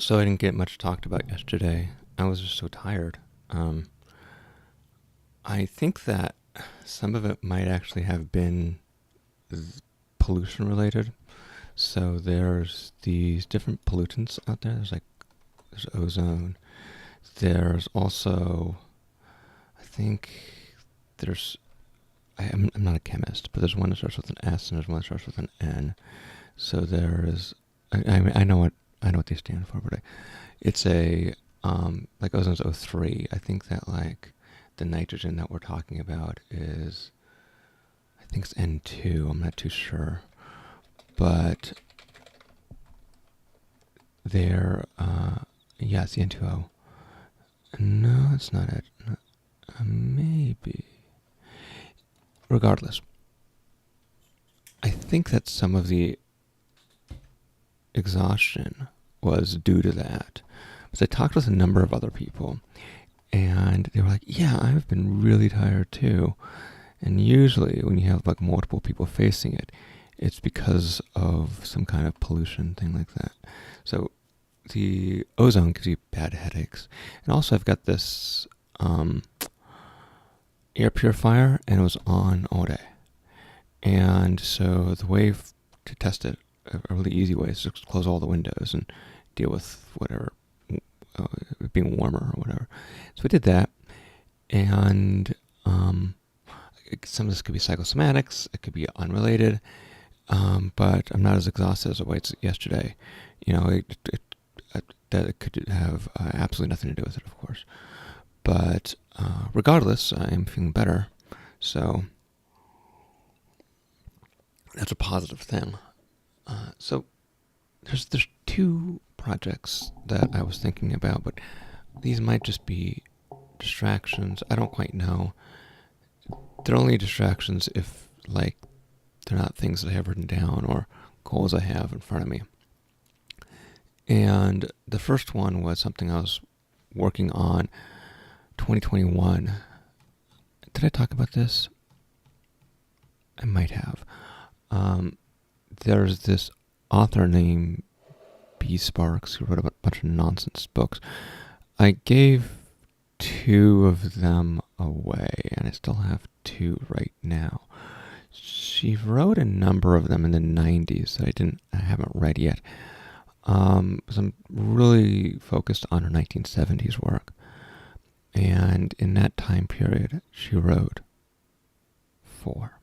So I didn't get much talked about yesterday. I was just so tired. Um, I think that some of it might actually have been pollution related. So there's these different pollutants out there. There's ozone. There's also, I think there's I'm not a chemist, but there's one that starts with an S and there's one that starts with an N. So there's I know what they stand for, but it's a like ozone's O3. I think that like the nitrogen that we're talking about is, I think it's N2. I'm not too sure, but they're yeah, it's the N2O. No, it's not it. Maybe. Regardless, I think that some of the exhaustion was due to that. Because I talked with a number of other people, and they were like, "Yeah, I've been really tired too." And usually, when you have like multiple people facing it, it's because of some kind of pollution thing like that. So the ozone gives you bad headaches, and also I've got this air purifier, and it was on all day. And so the way to test it, a really easy way, is to close all the windows and deal with whatever, it being warmer or whatever. So we did that, and some of this could be psychosomatics, it could be unrelated, but I'm not as exhausted as I was yesterday. You know, that could have absolutely nothing to do with it, of course. But regardless, I am feeling better, so that's a positive thing. So there's two projects that I was thinking about, but these might just be distractions. I don't quite know. They're only distractions if like they're not things that I have written down or goals I have in front of me. And the first one was something I was working on 2021. Did I talk about this? I might have. There's this author named B. Sparks who wrote a bunch of nonsense books. I gave two of them away, and I still have two right now. She wrote a number of them in the 90s that I haven't read yet. So I'm really focused on her 1970s work. And in that time period, she wrote 4.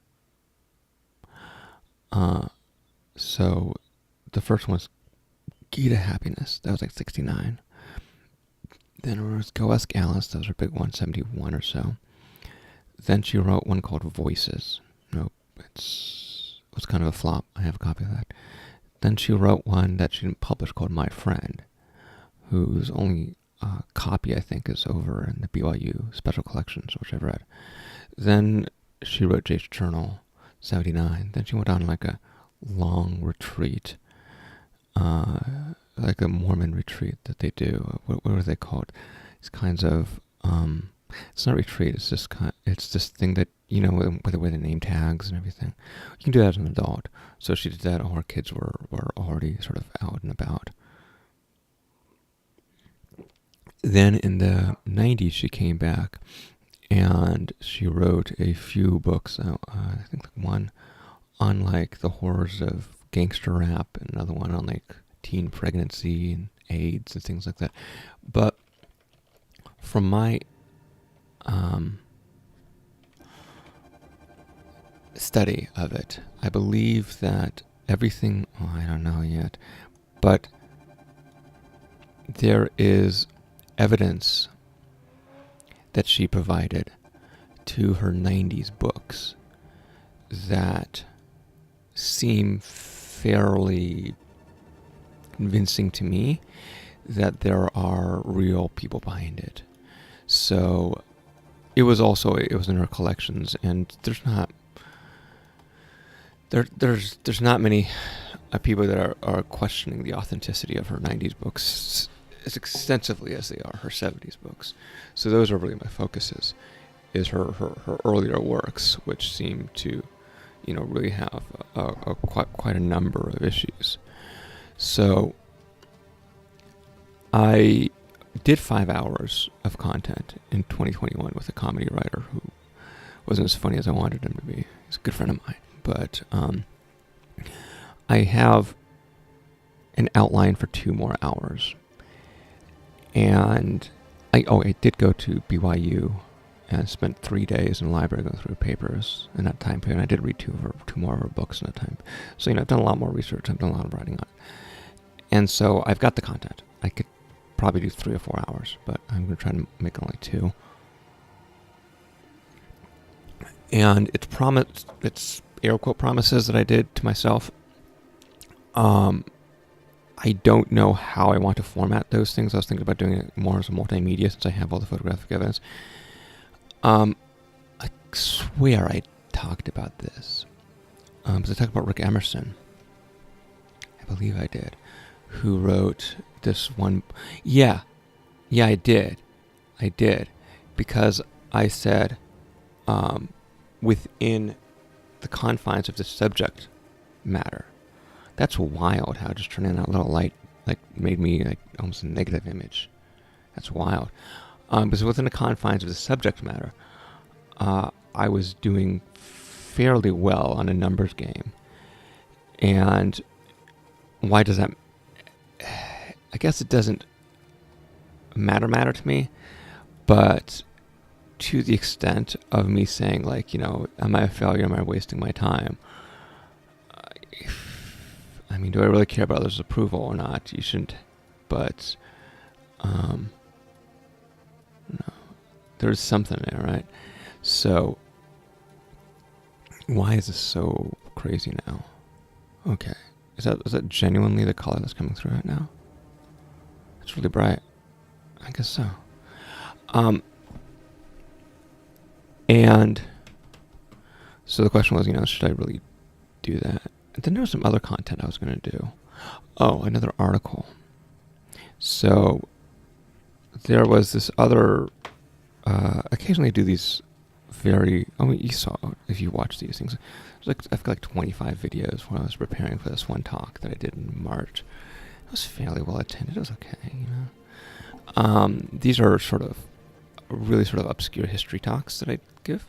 So the first one was Key to Happiness. That was like 69. Then there was Go Ask Alice. That was her big one, 71 or so. Then she wrote one called Voices. Nope, it was kind of a flop. I have a copy of that. Then she wrote one that she didn't publish called My Friend, whose only copy, I think, is over in the BYU Special Collections, which I've read. Then she wrote Jade's Journal, 79. Then she went on like a long retreat, like a Mormon retreat that they do. What are they called? These kinds of, it's not a retreat, it's just it's this thing that, you know, with the name tags and everything. You can do that as an adult. So she did that, all her kids were already sort of out and about. Then in the 90s, she came back and she wrote a few books. I think like one on like the horrors of gangster rap, and another one on like teen pregnancy and AIDS and things like that. But from my study of it, I believe that everything, I don't know yet, but there is evidence that she provided to her 90s books that seem fairly convincing to me that there are real people behind it. So it was in her collections, and there's not many people that are questioning the authenticity of her 90s books as extensively as they are her 70s books. So those are really my focuses, is her earlier works, which seem to, you know, really have quite a number of issues. So I did 5 hours of content in 2021 with a comedy writer who wasn't as funny as I wanted him to be. He's a good friend of mine. But I have an outline for 2 more hours. And I did go to BYU and spent 3 days in the library going through papers in that time period. I did read two more of her books in that time. So, I've done a lot more research. I've done a lot of writing on it. And so I've got the content. I could probably do 3 or 4 hours, but I'm going to try to make only 2. And it's air quote promises that I did to myself. I don't know how I want to format those things. I was thinking about doing it more as a multimedia since I have all the photographic evidence. I swear I talked about this. Because I talked about Rick Emerson. I believe I did. Who wrote this one. Yeah, I did. Because I said, within the confines of the subject matter. That's wild how just turning that little light made me almost a negative image. That's wild. Because within the confines of the subject matter, I was doing fairly well on a numbers game. And why does that... I guess it doesn't matter to me, but to the extent of me saying, am I a failure? Am I wasting my time? Do I really care about others' approval or not? You shouldn't. But, no. There's something there, right? So, why is this so crazy now? Okay. Is that genuinely the color that's coming through right now? It's really bright. I guess so. And so the question was, should I really do that? And then there was some other content I was going to do. Oh, another article. So there was this other, occasionally I do these you saw, if you watch these things, I've got 25 videos when I was preparing for this one talk that I did in March. It was fairly well attended. It was okay, These are really obscure history talks that I give.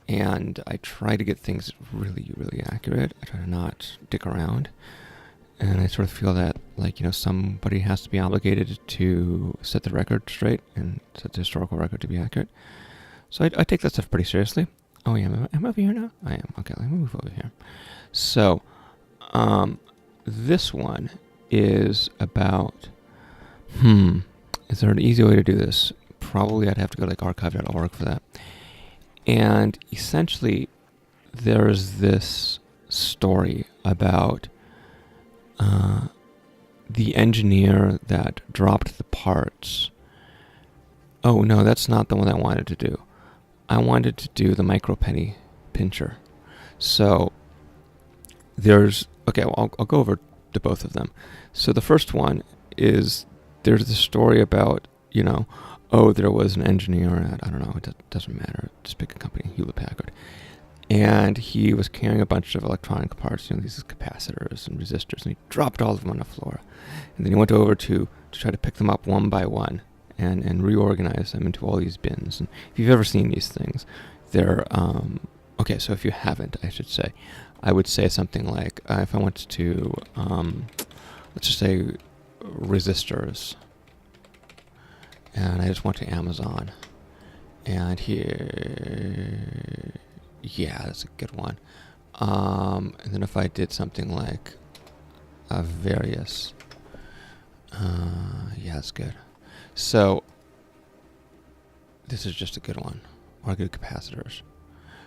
And I try to get things really, really accurate. I try to not dick around. And I feel that, somebody has to be obligated to set the record straight and set the historical record to be accurate. So I take that stuff pretty seriously. Oh yeah, am I over here now? I am. Okay, let me move over here. So, this one is about, is there an easy way to do this? Probably I'd have to go to archive.org for that. And essentially, there's this story about the engineer that dropped the parts. Oh, no, that's not the one I wanted to do. I wanted to do the micropenny pincher. So, I'll go over to both of them. So the first one is, there's the story about, there was an engineer at, I don't know, it doesn't matter, just pick a company, Hewlett-Packard. And he was carrying a bunch of electronic parts, these capacitors and resistors, and he dropped all of them on the floor. And then he went over to try to pick them up one by one and reorganize them into all these bins. And if you've ever seen these things, they're, so if you haven't, I should say, I would say something like, if I went to, let's just say resistors, and I just went to Amazon, and here, yeah, that's a good one. And then if I did something like various, yeah, that's good. So this is just a good one, or good capacitors.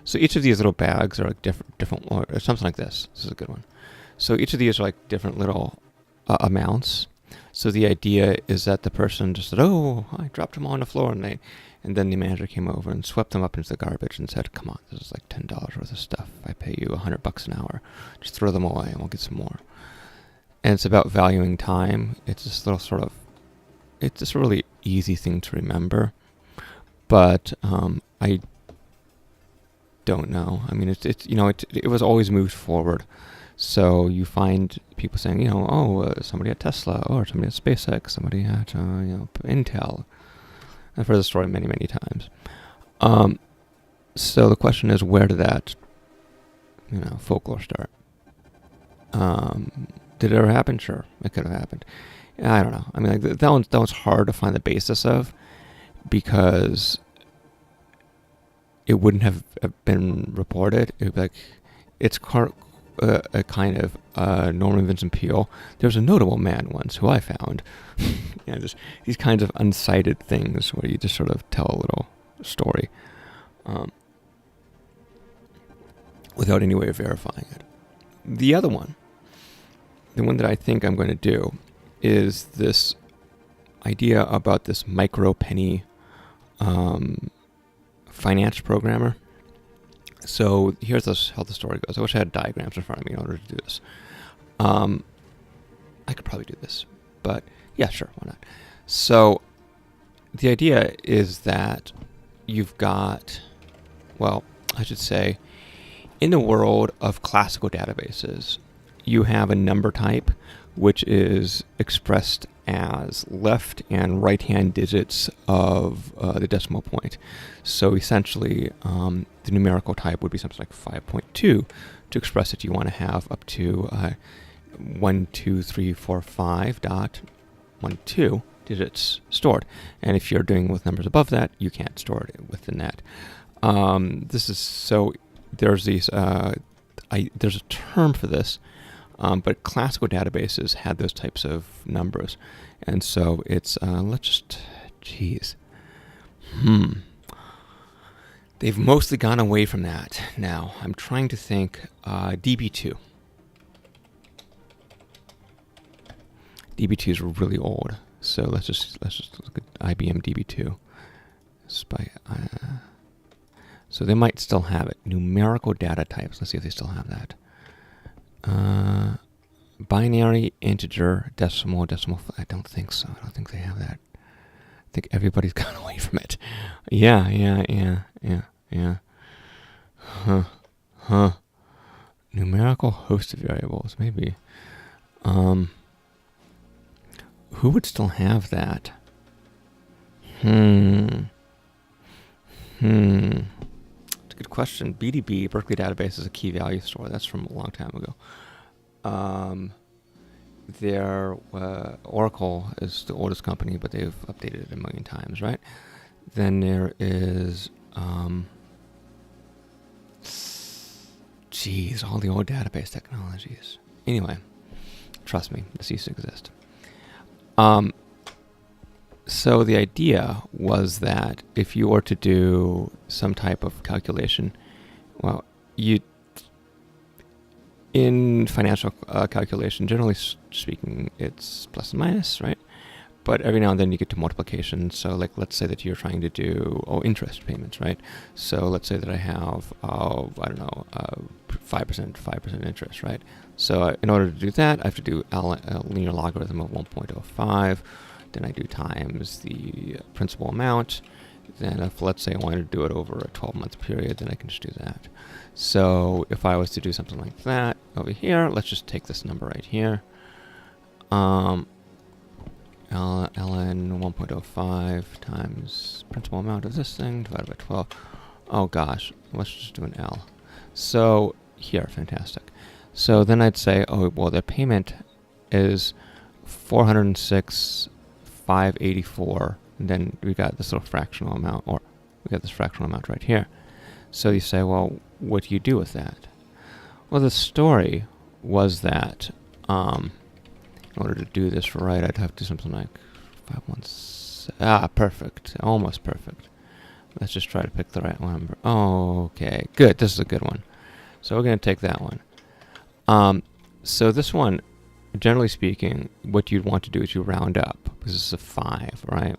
So each of these little bags are different, or something like this. This is a good one. So each of these are different little amounts. So the idea is that the person just said, "Oh, I dropped them all on the floor," and then the manager came over and swept them up into the garbage and said, "Come on, this is $10 worth of stuff. I pay you $100 an hour. Just throw them away, and we'll get some more." And it's about valuing time. It's this little it's this really easy thing to remember, but I don't know. It was always moved forward. So you find people saying, somebody at Tesla, or somebody at SpaceX, somebody at Intel. I've heard the story many, many times. So the question is, where did that folklore start? Did it ever happen? Sure, it could have happened. I don't know. I mean, like that one's hard to find the basis of, because it wouldn't have been reported. It would be like, it's a kind of Norman Vincent Peale. There's a notable man once who I found. Just these kinds of unsighted things where you just sort of tell a little story without any way of verifying it. The other one, the one that I think I'm going to do, is this idea about this micro penny finance programmer. So here's how the story goes. I wish I had diagrams in front of me in order to do this. I could probably do this, but yeah, sure, why not? So the idea is that you've got, I should say, in the world of classical databases, you have a number type which is expressed as left and right-hand digits of the decimal point. So essentially, the numerical type would be something like 5.2 to express that you want to have up to 12345.12 digits stored. And if you're doing with numbers above that, you can't store it within that. There's a term for this. But classical databases had those types of numbers. And so it's, They've mostly gone away from that now. I'm trying to think, DB2. DB2 is really old. So let's just look at IBM DB2. So they might still have it. Numerical data types. Let's see if they still have that. Binary, integer, decimal. I don't think so. I don't think they have that. I think everybody's gone away from it. Yeah. Numerical host variables, maybe. Who would still have that? It's a good question. BDB, Berkeley Database, is a key value store. That's from a long time ago. Oracle is the oldest company, but they've updated it a million times, right? Then there is, all the old database technologies. Anyway, trust me, this used to exist. So the idea was that if you were to do some type of calculation, in financial calculation, generally speaking, it's plus and minus, right? But every now and then you get to multiplication. So like, let's say that you're trying to do interest payments, right? So let's say that I have 5% interest, right? So in order to do that, I have to do a linear logarithm of 1.05. Then I do times the principal amount. Then if, let's say, I wanted to do it over a 12-month period, then I can just do that. So if I was to do something like that over here, let's just take this number right here. ln 1.05 times principal amount of this thing divided by 12. Oh gosh, let's just do an L. So here, fantastic. So then I'd say, their payment is 406,584. And then we got this little fractional amount, right here. So you say, well, what do you do with that? Well, the story was that in order to do this right, I'd have to do something like 517. Perfect. Almost perfect. Let's just try to pick the right number. Okay, good. This is a good one. So we're going to take that one. So this one, generally speaking, what you'd want to do is you round up, because this is a 5, right?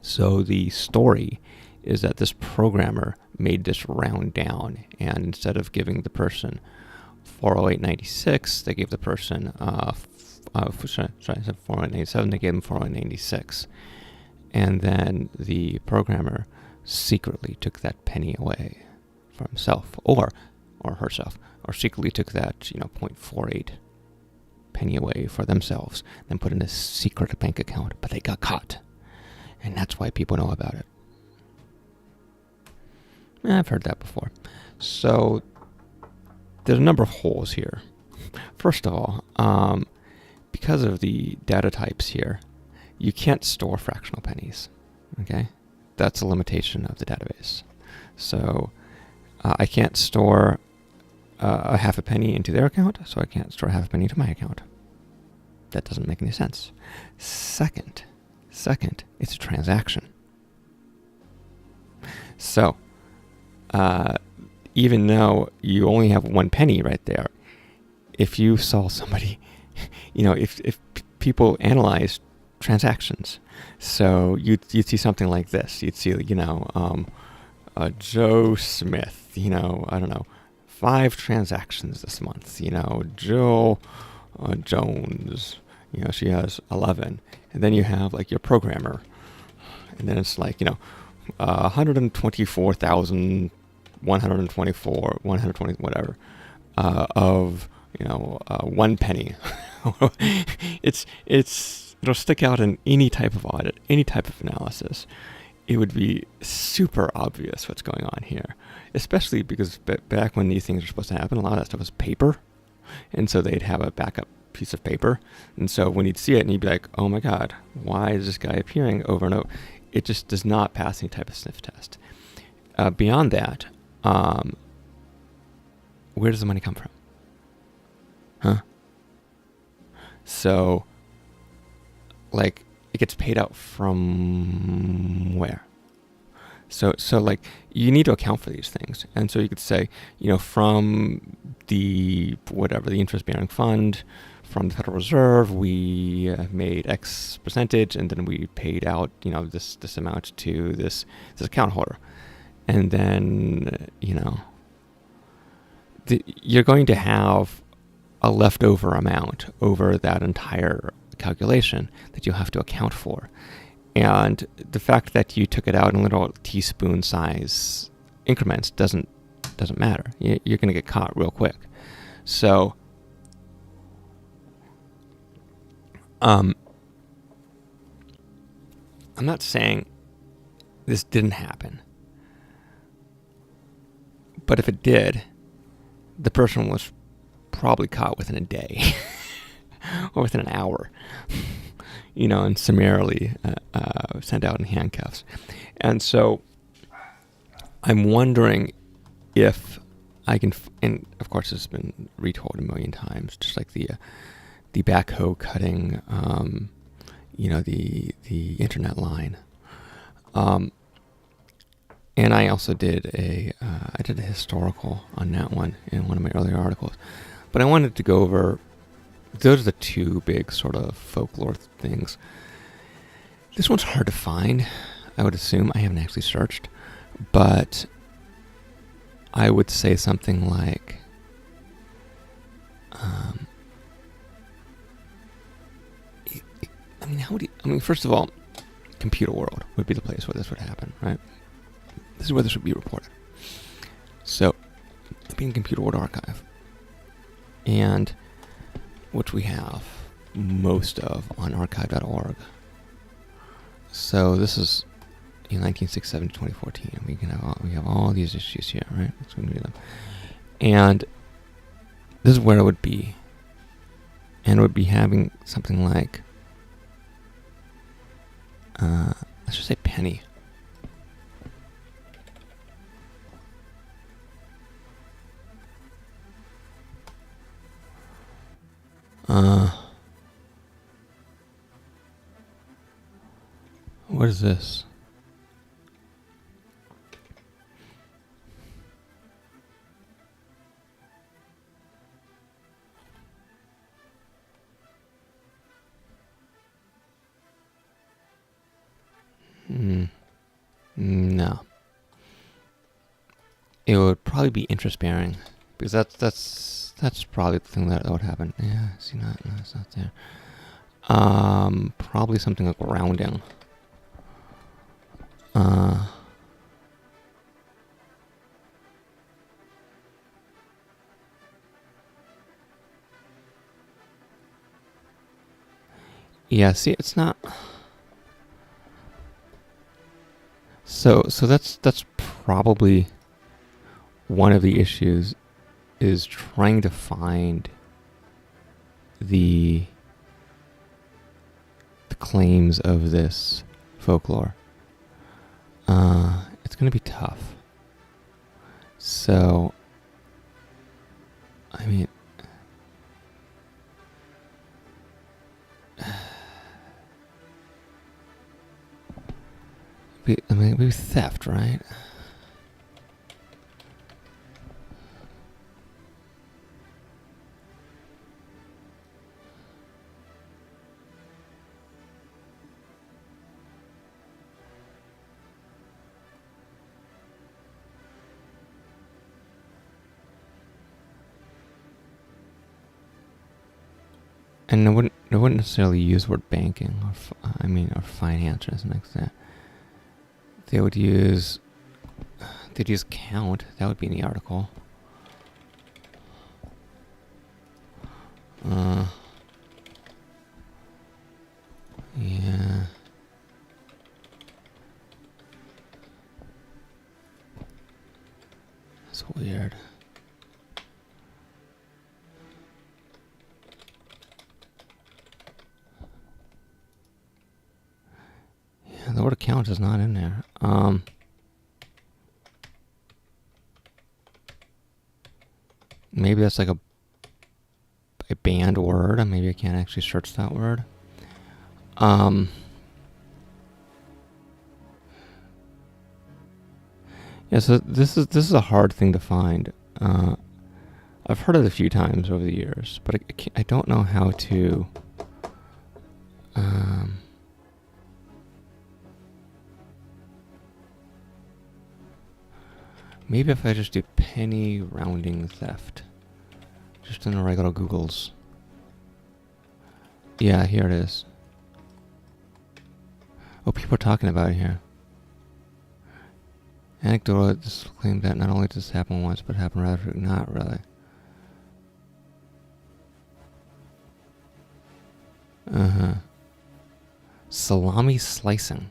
So the story is that this programmer made this round down, and instead of giving the person 408.96, they gave the person 408.97, they gave him 408.96. And then the programmer secretly took that penny away for himself, or or herself, or secretly took that 0.48 penny away for themselves, then put in a secret bank account, but they got caught, and that's why people know about it. I've heard that before. So there's a number of holes here. First of all, because of the data types here, you can't store fractional pennies. Okay, that's a limitation of the database. So I can't store a half a penny into their account, so I can't store half a penny into my account. That doesn't make any sense. Second, it's a transaction. So even though you only have 1 penny right there, if you saw somebody, if people analyze transactions, so you'd see something like this. You'd see, Joe Smith, I don't know, 5 transactions this month. Jill Jones, she has 11. And then you have like your programmer, and then it's like 124,124, 120 whatever of 1 penny. It'll stick out in any type of audit, any type of analysis. It would be super obvious what's going on here, especially because back when these things are supposed to happen, a lot of that stuff was paper, and so they'd have a backup piece of paper, and so when you'd see it and you'd be like, oh my god, why is this guy appearing over and over? It just does not pass any type of sniff test. Beyond that, where does the money come from? So, like, it gets paid out from where? So like, you need to account for these things. And so you could say, from the interest-bearing fund, from the Federal Reserve, we made X percentage, and then we paid out, this amount to this account holder. And then, you're going to have a leftover amount over that entire calculation that you have to account for. And the fact that you took it out in little teaspoon size increments doesn't matter. You're going to get caught real quick. So I'm not saying this didn't happen, but if it did, the person was probably caught within a day or within an hour, and summarily sent out in handcuffs. And so I'm wondering if I can, and of course it's been retold a million times, just like the backhoe cutting, the internet line. And I also did a historical on that one in one of my earlier articles. But I wanted to go over, those are the 2 big sort of folklore things. This one's hard to find, I would assume. I haven't actually searched. But I would say something like, first of all, Computer World would be the place where this would happen, right? This is where this would be reported. So, it'd be in Computer World Archive, and which we have most of on archive.org. So this is in 1967 to 2014. We have all these issues here, right? So we can read them. And this is where it would be. And it would be having something like, let's just say penny. What is this? No. It would probably be interest bearing, because that's probably the thing that would happen. Yeah, see, no, it's not there. Probably something like rounding. Yeah, see, it's not. So that's probably one of the issues, is trying to find the claims of this folklore. It's going to be tough. So, I mean, maybe theft, right? And I wouldn't necessarily use the word banking or finance or something like that. They'd use count. That would be in the article. Yeah. That's weird. Yeah, the word account is not in there. Maybe that's like a banned word, and maybe I can't actually search that word. Yeah, so this is a hard thing to find. I've heard it a few times over the years, but I don't know how to. Maybe if I just do penny rounding theft, just in the regular Googles. Yeah, here it is. Oh, people are talking about it here. Anecdotal, this claim that not only does this happen once, but happen rather not really. Salami slicing.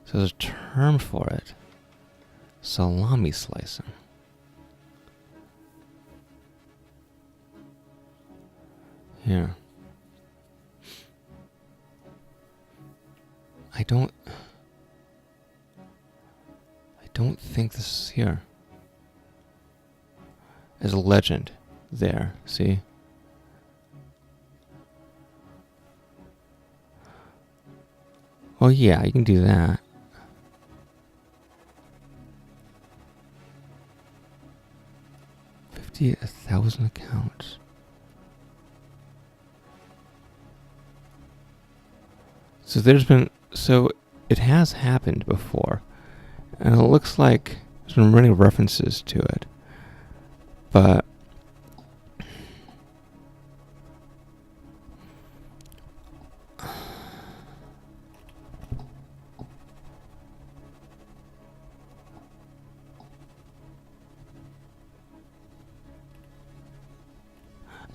So there's a term for it. Salami slicing. Here. I don't think this is here. There's a legend there, see? Well, yeah, you can do that. A 1,000 accounts. So it has happened before, and it looks like there's been many references to it, but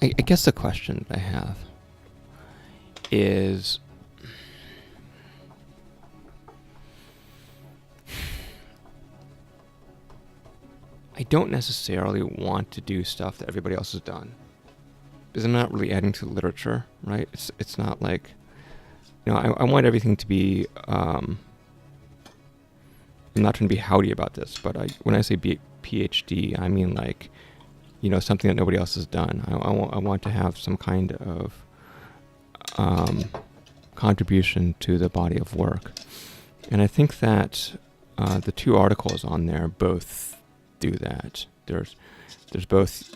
I guess the question I have is, I don't necessarily want to do stuff that everybody else has done, because I'm not really adding to literature, right? It's not like, I want everything to be, I'm not trying to be howdy about this, but when I say PhD, I mean like, something that nobody else has done. I want to have some kind of contribution to the body of work. And I think that the two articles on there both do that. There's both,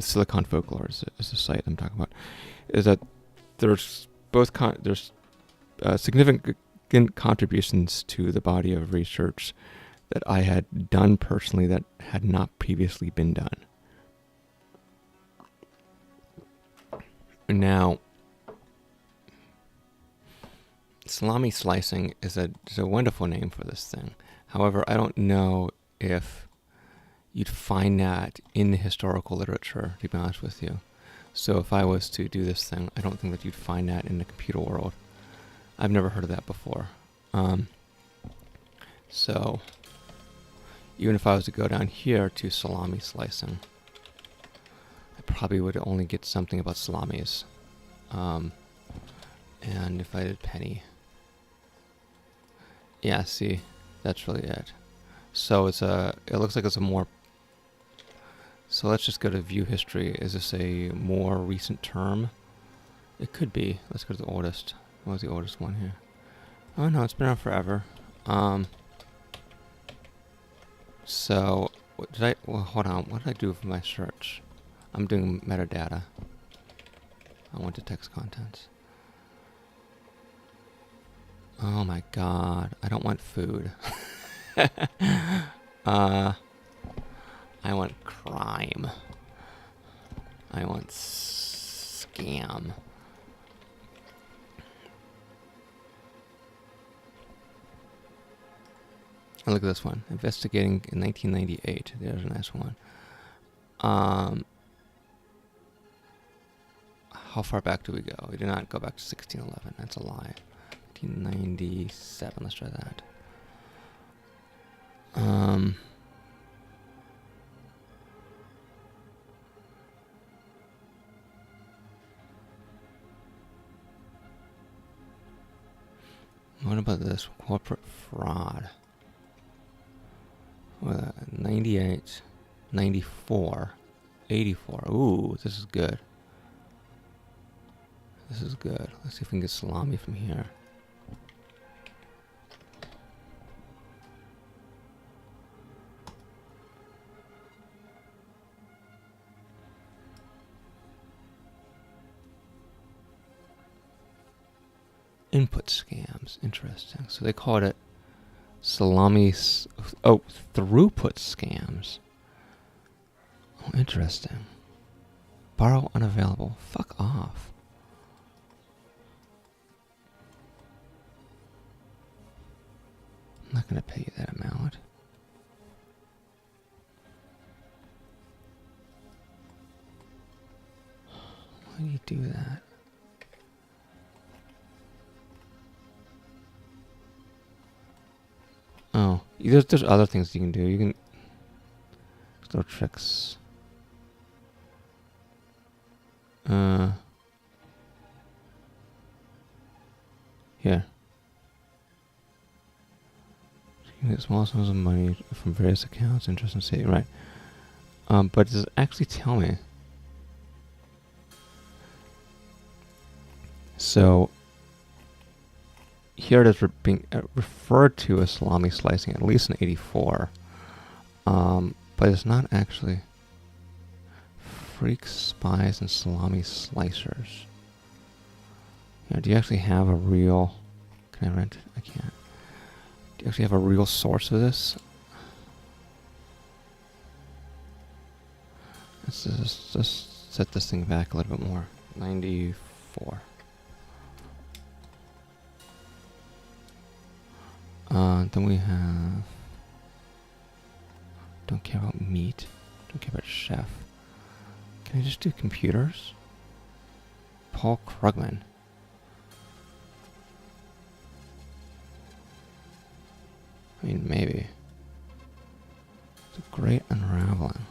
Silicon Folklore is the site I'm talking about, is that there's both there's significant contributions to the body of research that I had done personally that had not previously been done. Now, salami slicing is a wonderful name for this thing. However, I don't know if you'd find that in the historical literature, to be honest with you. So if I was to do this thing, I don't think that you'd find that in the computer world. I've never heard of that before. So even if I was to go down here to salami slicing, I probably would only get something about salamis. And if I did penny, yeah, see, that's really it. So it looks like it's a more, so let's just go to view history. Is this a more recent term? It could be. Let's go to the oldest. What was the oldest one here? Oh no, it's been around forever. So, well, hold on, what did I do for my search? I'm doing metadata. I went to text contents. Oh my god, I don't want food. I want crime. I want scam. And look at this one. Investigating in 1998. There's a nice one. How far back do we go? We did not go back to 1611. That's a lie. 1997. Let's try that. What about this? Corporate fraud. 98, 94, 84. Ooh, this is good. This is good. Let's see if we can get salami from here. Input scams. Interesting. So they called it salami. Throughput scams. Oh, interesting. Borrow unavailable. Fuck off. I'm not going to pay you that amount. Why do you do that? Oh, there's other things you can do. You can little tricks. Here. You can get small sums of money from various accounts, interest and savings, right? But does it actually tell me? So here it is being referred to as salami slicing, at least in 84. But it's not actually. Freaks, spies, and salami slicers. Do you actually have a real... Can I rent it? I can't. Do you actually have a real source of this? Let's just set this thing back a little bit more. 94. Then we have... Don't care about meat. Don't care about chef. Can I just do computers? Paul Krugman. I mean, maybe. It's a great unraveling.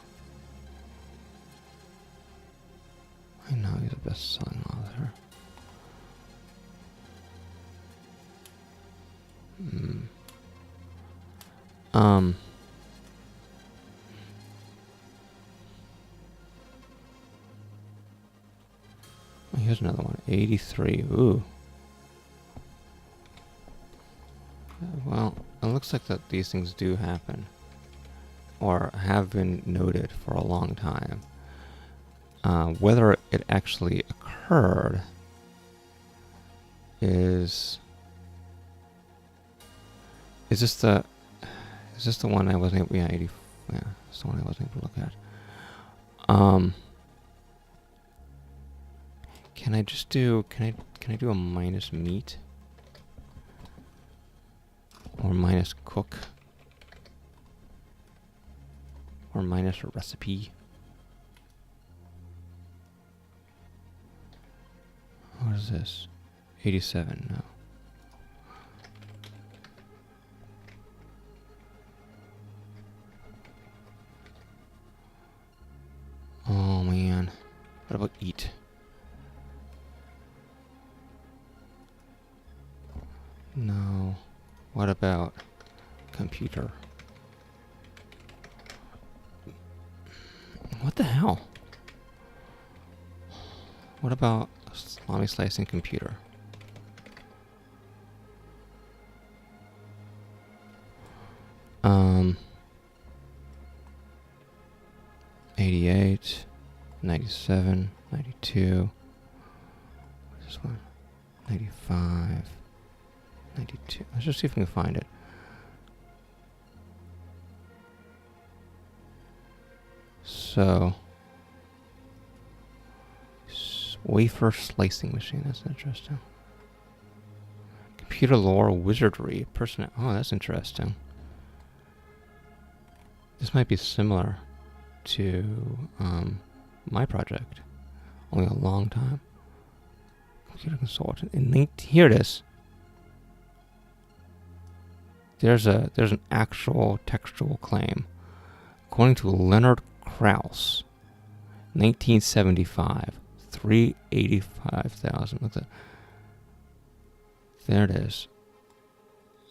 I know he's a best-selling author. Here's another one. 83. Ooh. Well, it looks like that these things do happen, or have been noted for a long time. Whether it actually occurred is this the one I wasn't able? Yeah, 80. Yeah, it's the one I wasn't able to look at. Can I just do? Can I do a minus meat? Or minus cook? Or minus a recipe? is this? 87, no. Oh man. What about eat? No. What about computer? What the hell? What about salami slicing computer? Um, 88, 97, 92. What's this one? 95, 92. Let's just see if we can find it. So, wafer slicing machine. That's interesting. Computer lore wizardry. Person. Oh, that's interesting. This might be similar to my project. Only a long time. Computer consultant. Here it is. There's an actual textual claim. According to Leonard Krauss, 1975, 385,000. Look at that. There it is.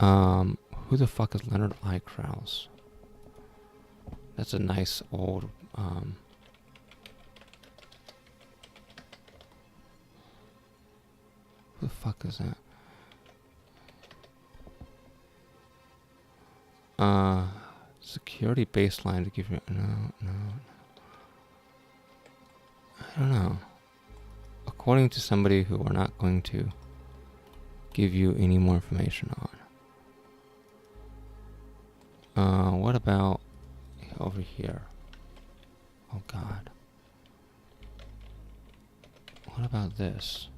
Who the fuck is Leonard I. Krauss? That's a nice old who the fuck is that? Security baseline to give you no. I don't know. According to somebody who we're not going to give you any more information on. What about over here? Oh God. What about this?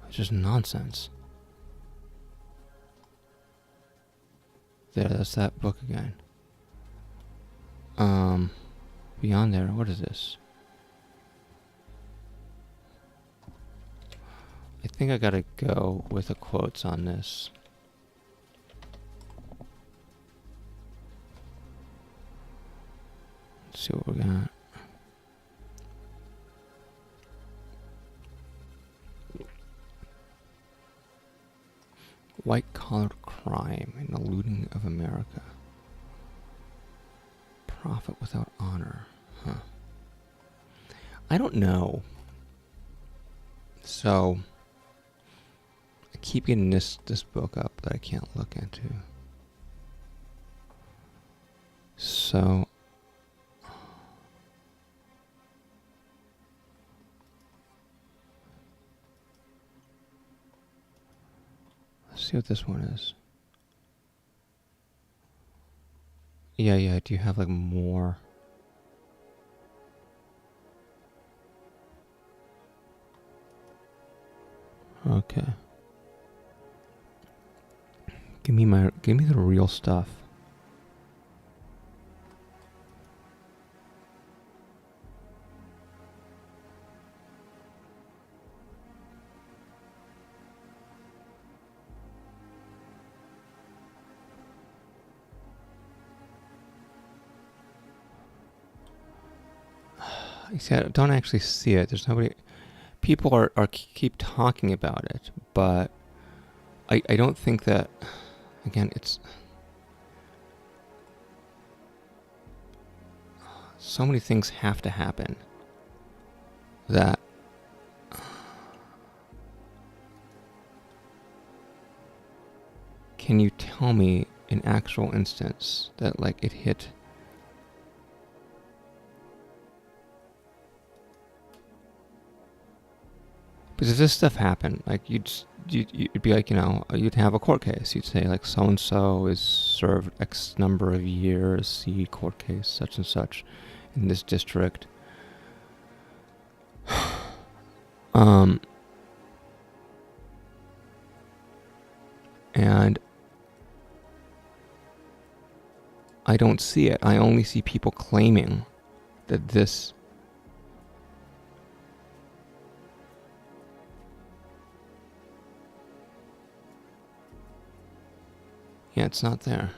It's just nonsense. There, that's that book again. Beyond there, what is this? I think I gotta go with the quotes on this. Let's see what we got. White-collar crime and the looting of America. Profit without honor. Huh. I don't know. So, I keep getting this book up that I can't look into. So, let's see what this one is. Yeah, do you have like more? Okay. Give me the real stuff. You see, I don't actually see it. There's nobody. People are keep talking about it, but I don't think that. Again, it's so many things have to happen that can you tell me an actual instance that like it hit? Because if this stuff happened, like you'd be like, you'd have a court case. You'd say like so and so is served X number of years, see court case such and such in this district. And And I don't see it. I only see people claiming that this yeah, it's not there.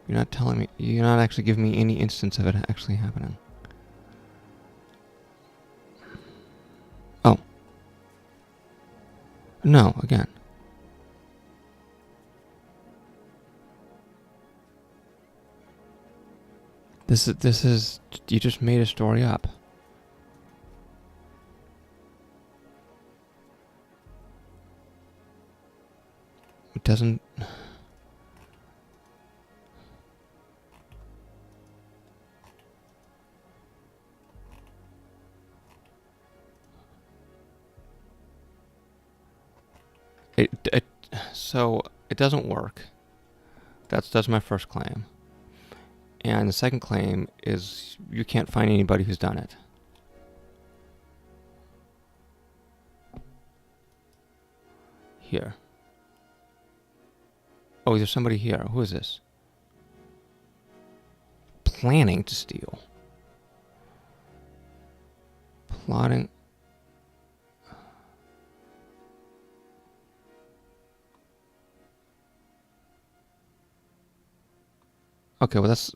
You're not telling me, you're not actually giving me any instance of it actually happening. Oh. No, again. This is, you just made a story up. It doesn't... So it doesn't work. That's my first claim. And the second claim is you can't find anybody who's done it. Here. Oh, there's somebody here. Who is this? Planning to steal. Plotting. Okay, well that's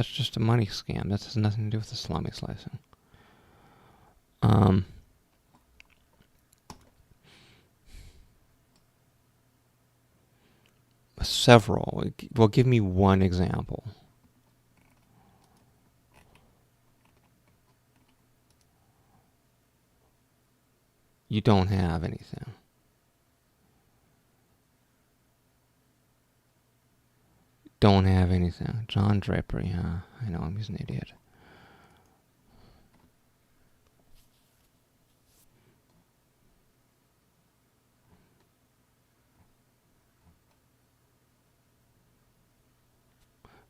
just a money scam. That has nothing to do with the salami slicing. Several. Well, give me one example. You don't have anything. Don't have anything. John Drapery, huh? I know him, he's an idiot.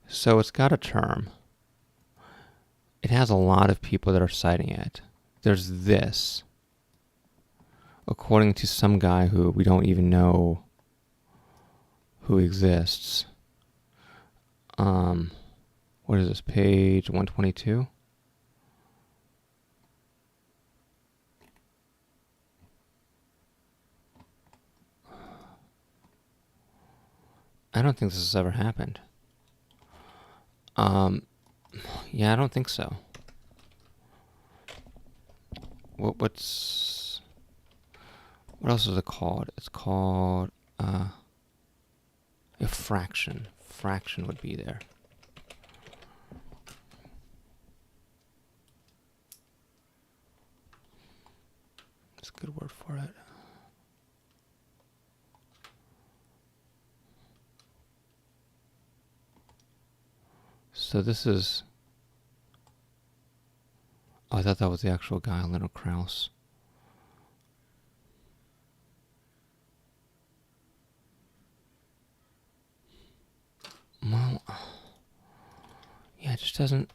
So it's got a term. It has a lot of people that are citing it. There's this. According to some guy who we don't even know who exists. What is this, page 122? I don't think this has ever happened. Yeah, I don't think so. What else is it called? It's called a fraction. Fraction would be there. That's a good word for it. So this is... Oh, I thought that was the actual guy, Leonard Krauss. Well, yeah, it just doesn't...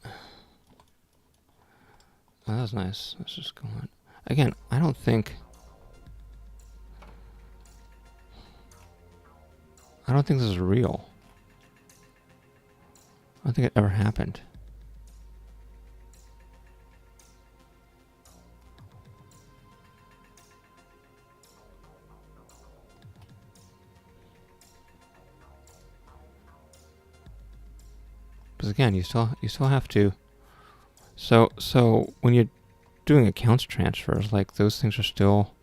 Oh, that was nice. Let's just go on. Again, I don't think this is real. I don't think it ever happened. Because again, you still have to. So when you're doing accounts transfers, like those things are still,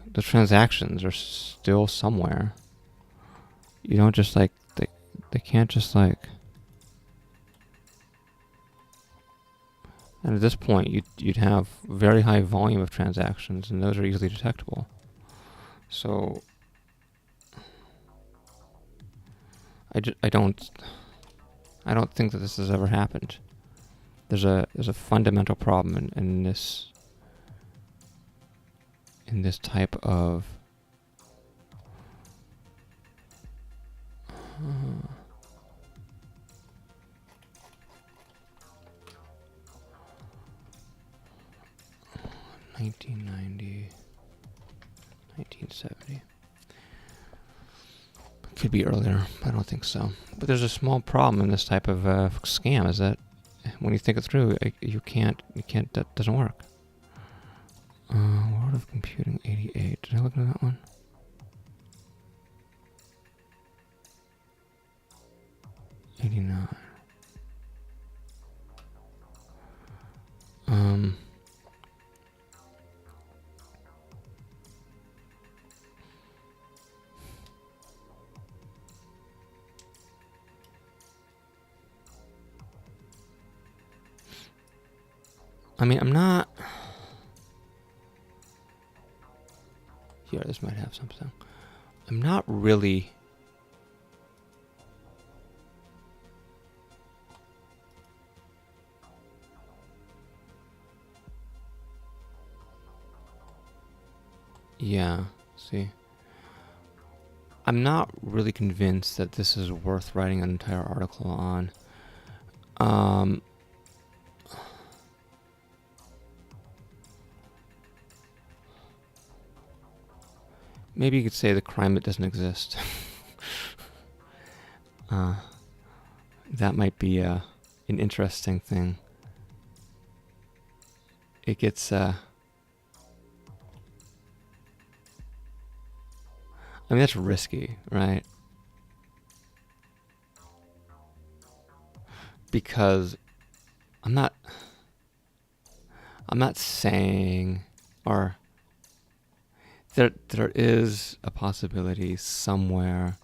the transactions are still somewhere. You don't just like they can't just like. And at this point, you'd have very high volume of transactions, and those are easily detectable. So I don't think that this has ever happened. There's a fundamental problem in this type of 1990, 1970. Could be earlier. I don't think so. But there's a small problem in this type of scam, is that when you think it through, that doesn't work. World of Computing 88. Did I look at that one? '89. I mean, I'm not... Here, this might have something. I'm not really... Yeah, see. I'm not really convinced that this is worth writing an entire article on. Maybe you could say the crime that doesn't exist. That might be an interesting thing. It gets... I mean, that's risky, right? Because I'm not saying, or there is a possibility somewhere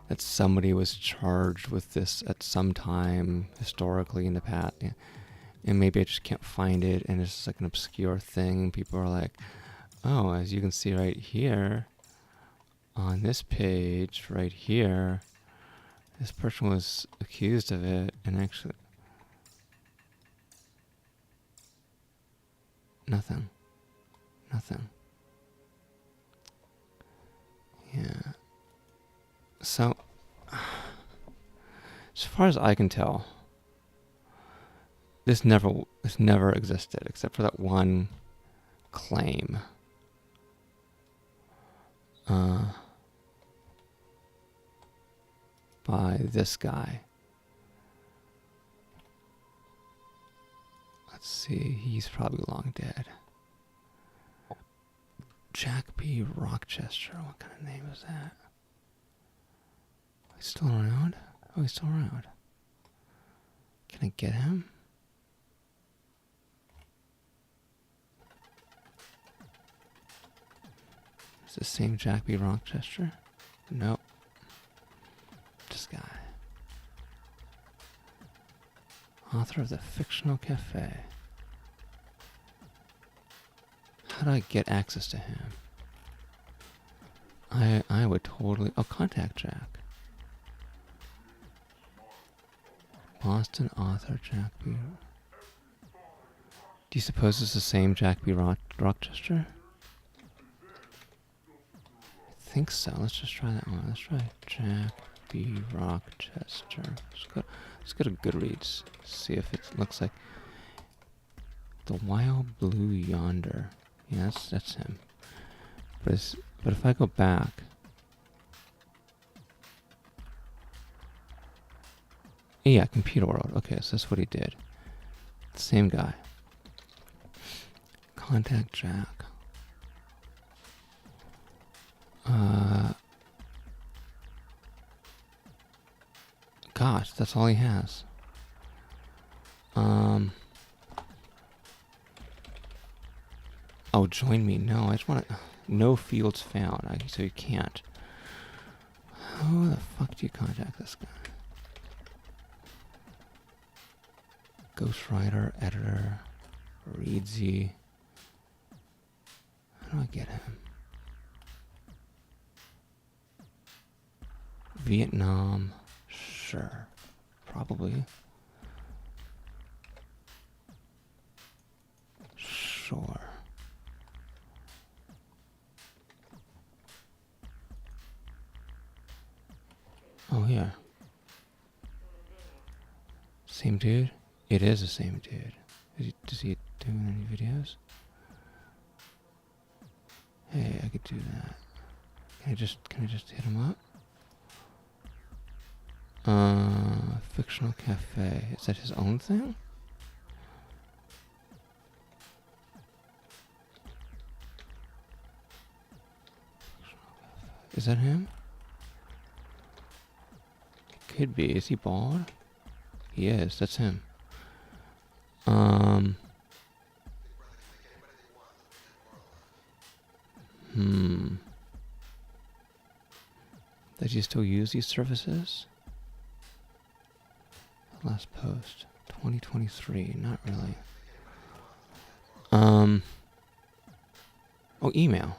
that somebody was charged with this at some time historically in the past, and maybe I just can't find it, and it's just like an obscure thing, and people are like, oh, as you can see right here, on this page right here, this person was accused of it, and actually nothing. Yeah. So, as far as I can tell, this never existed except for that one claim. By this guy. Let's see, he's probably long dead. Jack P. Rochester, what kind of name is that? He's still around? Oh, he's still around. Can I get him? Is the same Jack B. Rochester? Nope. This guy. Author of the Fictional Cafe. How do I get access to him? I would totally... Oh, contact Jack. Boston author Jack B. Do you suppose it's the same Jack B. Rochester? I think so. Let's just try that one. Let's try Jack B. Rochester. Let's go to Goodreads. See if it looks like The Wild Blue Yonder. Yeah, that's him. But if I go back, yeah, Computer World. Okay, so that's what he did. Same guy. Contact Jack. Gosh, that's all he has. Oh, join me. No, I just want to... No fields found. So you can't. How the fuck do you contact this guy? Ghostwriter, editor, Reedsy. How do I get him? Vietnam. Sure. Probably. Sure. Oh, yeah. Same dude? It is the same dude. Does he do any videos? Hey, I could do that. Can I just hit him up? Fictional cafe. Is that his own thing? Is that him? Could be. Is he bald? He is. That's him. Does he still use these services? Last post. 2023. Not really. Oh, email.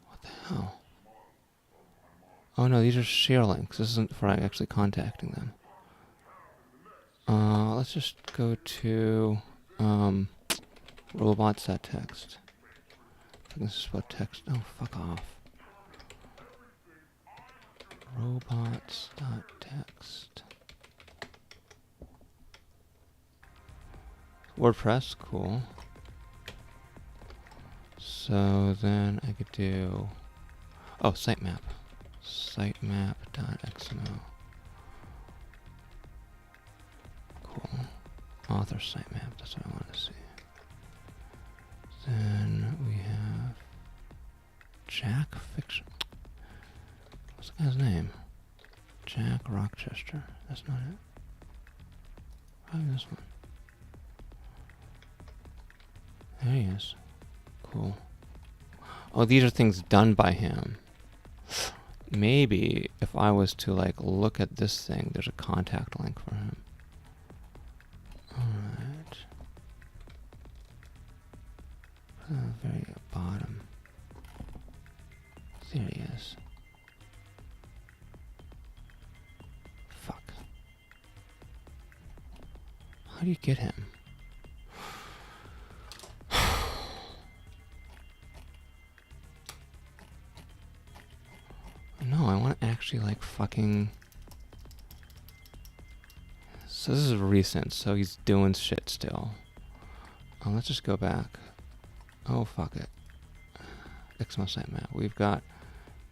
What the hell? Oh no, these are share links. This isn't for actually contacting them. Let's just go to robots.text. This is what text. Oh, fuck off. Robots.text. WordPress, cool. So then I could do, oh, sitemap. Sitemap.xml. Cool. Author sitemap, that's what I want to see. Then we have Jack Fiction. What's the guy's name? Jack Rochester. That's not it. Probably this one. There he is. Cool. Oh, these are things done by him. Maybe if I was to like look at this thing, there's a contact link for him. Alright. Put it on the very bottom. There he is. Fuck. How do you get him? No, I want to actually like fucking... So this is recent, so he's doing shit still. Let's just go back. Oh, fuck it. XML sitemap. We've got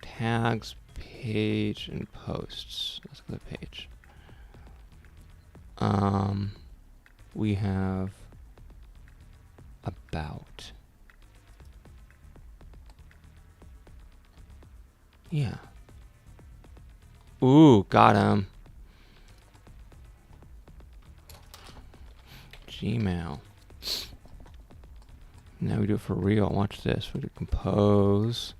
tags, page, and posts. Let's go to the page. We have about. Yeah. Ooh, got him. Gmail. Now we do it for real. Watch this. We do compose.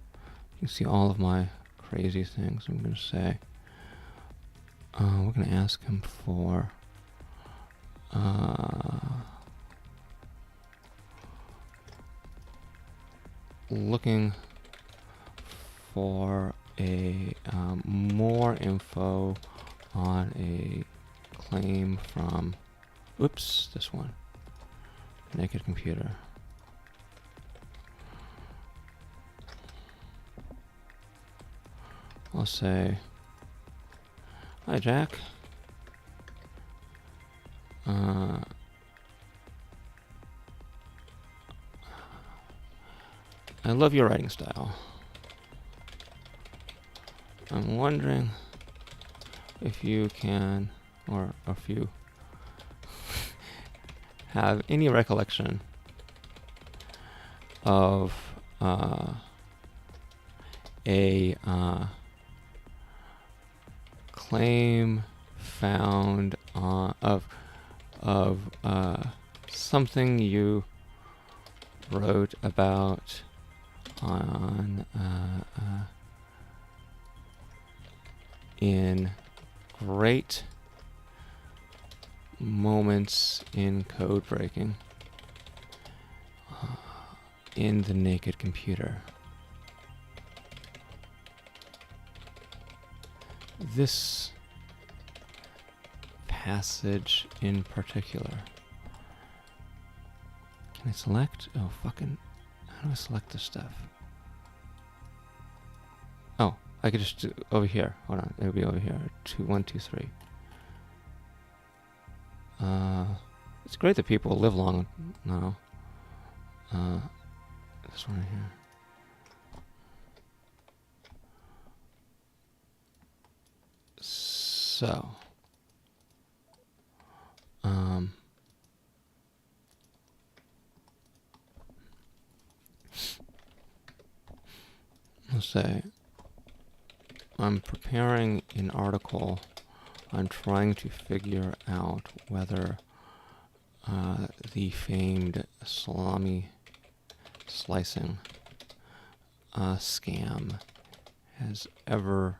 You can see all of my crazy things I'm going to say. We're going to ask him for looking for a more info on a claim from, oops, this one, Naked Computer. I'll say, hi Jack. I love your writing style. I'm wondering if you can, or if you have any recollection of a claim found of something you wrote about on in great moments in code breaking in the Naked Computer. This passage in particular. Can I select? Oh, fucking... How do I select this stuff? Oh, I could just do over here. Hold on, it'll be over here. 2, 1, 2, 3. It's great that people live long now. This one right here. So, let's say I'm preparing an article. I'm trying to figure out whether the famed salami slicing scam has ever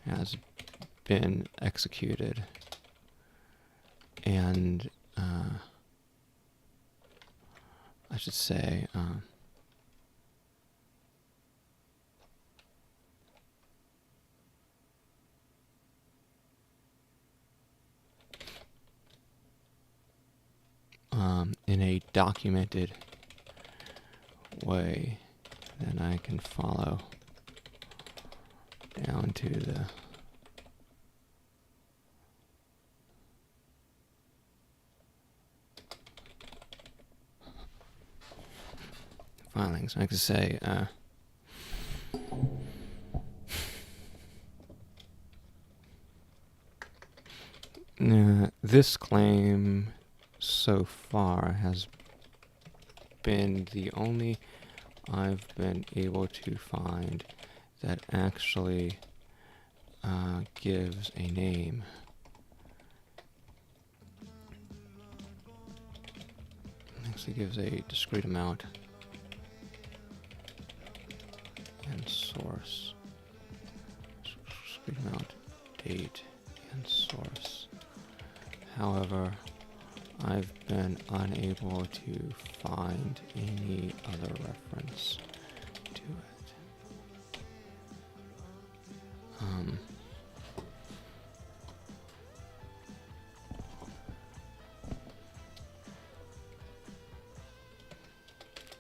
has been executed, and I should say in a documented way, then I can follow down to the filings. I could say this claim so far has been the only I've been able to find that actually gives a name. Actually gives a discrete amount and source. Discrete amount, date, and source. However, I've been unable to find any other reference to it.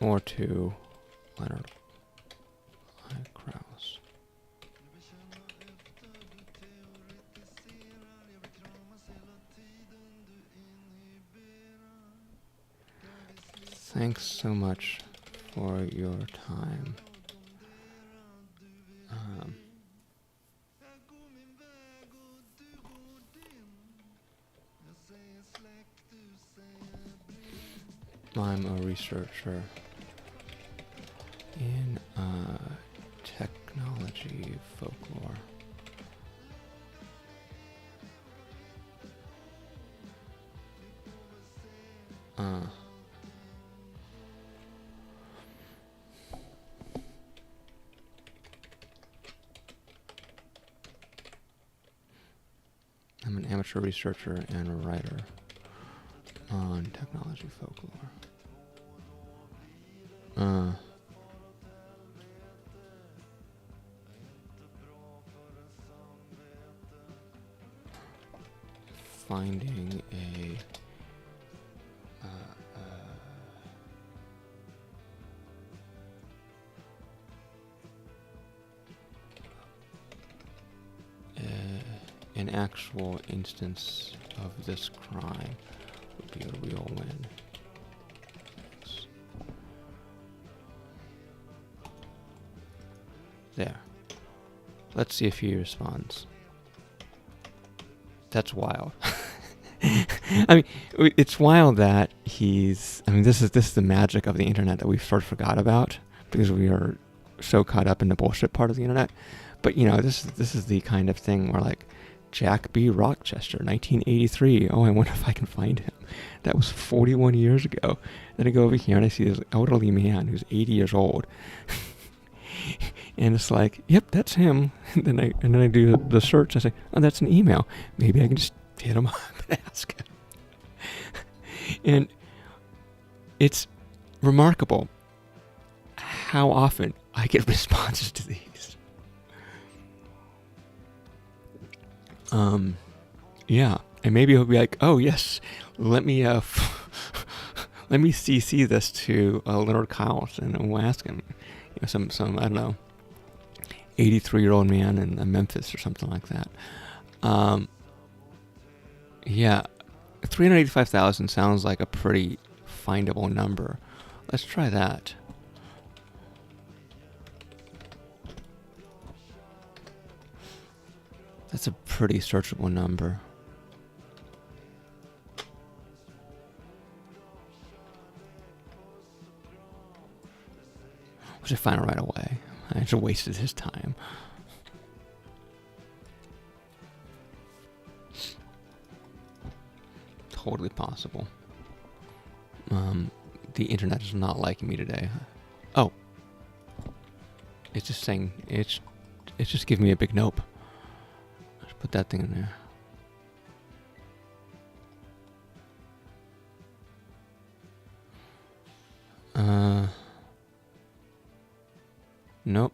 Or to Leonard I. Krauss. Thanks so much for your time. I'm a researcher in technology folklore. I'm an amateur researcher and a writer on technology folklore. Finding an actual instance of this crime would be a real win. Thanks. There. Let's see if he responds. That's wild. I mean, it's wild that this is the magic of the internet that we sort of forgot about because we are so caught up in the bullshit part of the internet. But this is the kind of thing where like Jack B. Rochester, 1983. Oh, I wonder if I can find him. That was 41 years ago. Then I go over here and I see this elderly man who's 80 years old. And it's like, yep, that's him. And then I do the search. I say, oh, that's an email. Maybe I can just hit him up and ask him. And it's remarkable how often I get responses to these. Yeah, and maybe he'll be like, oh yes, let me let me CC this to Leonard Krauss, and we'll ask him, some I don't know, 83-year-old man in Memphis or something like that. Yeah, 385,000 sounds like a pretty findable number. Let's try that. That's a pretty searchable number. I should find it right away. I just wasted his time. Totally possible. The internet is not liking me today. Oh. It's just saying, it's just giving me a big nope. Let's put that thing in there. Nope.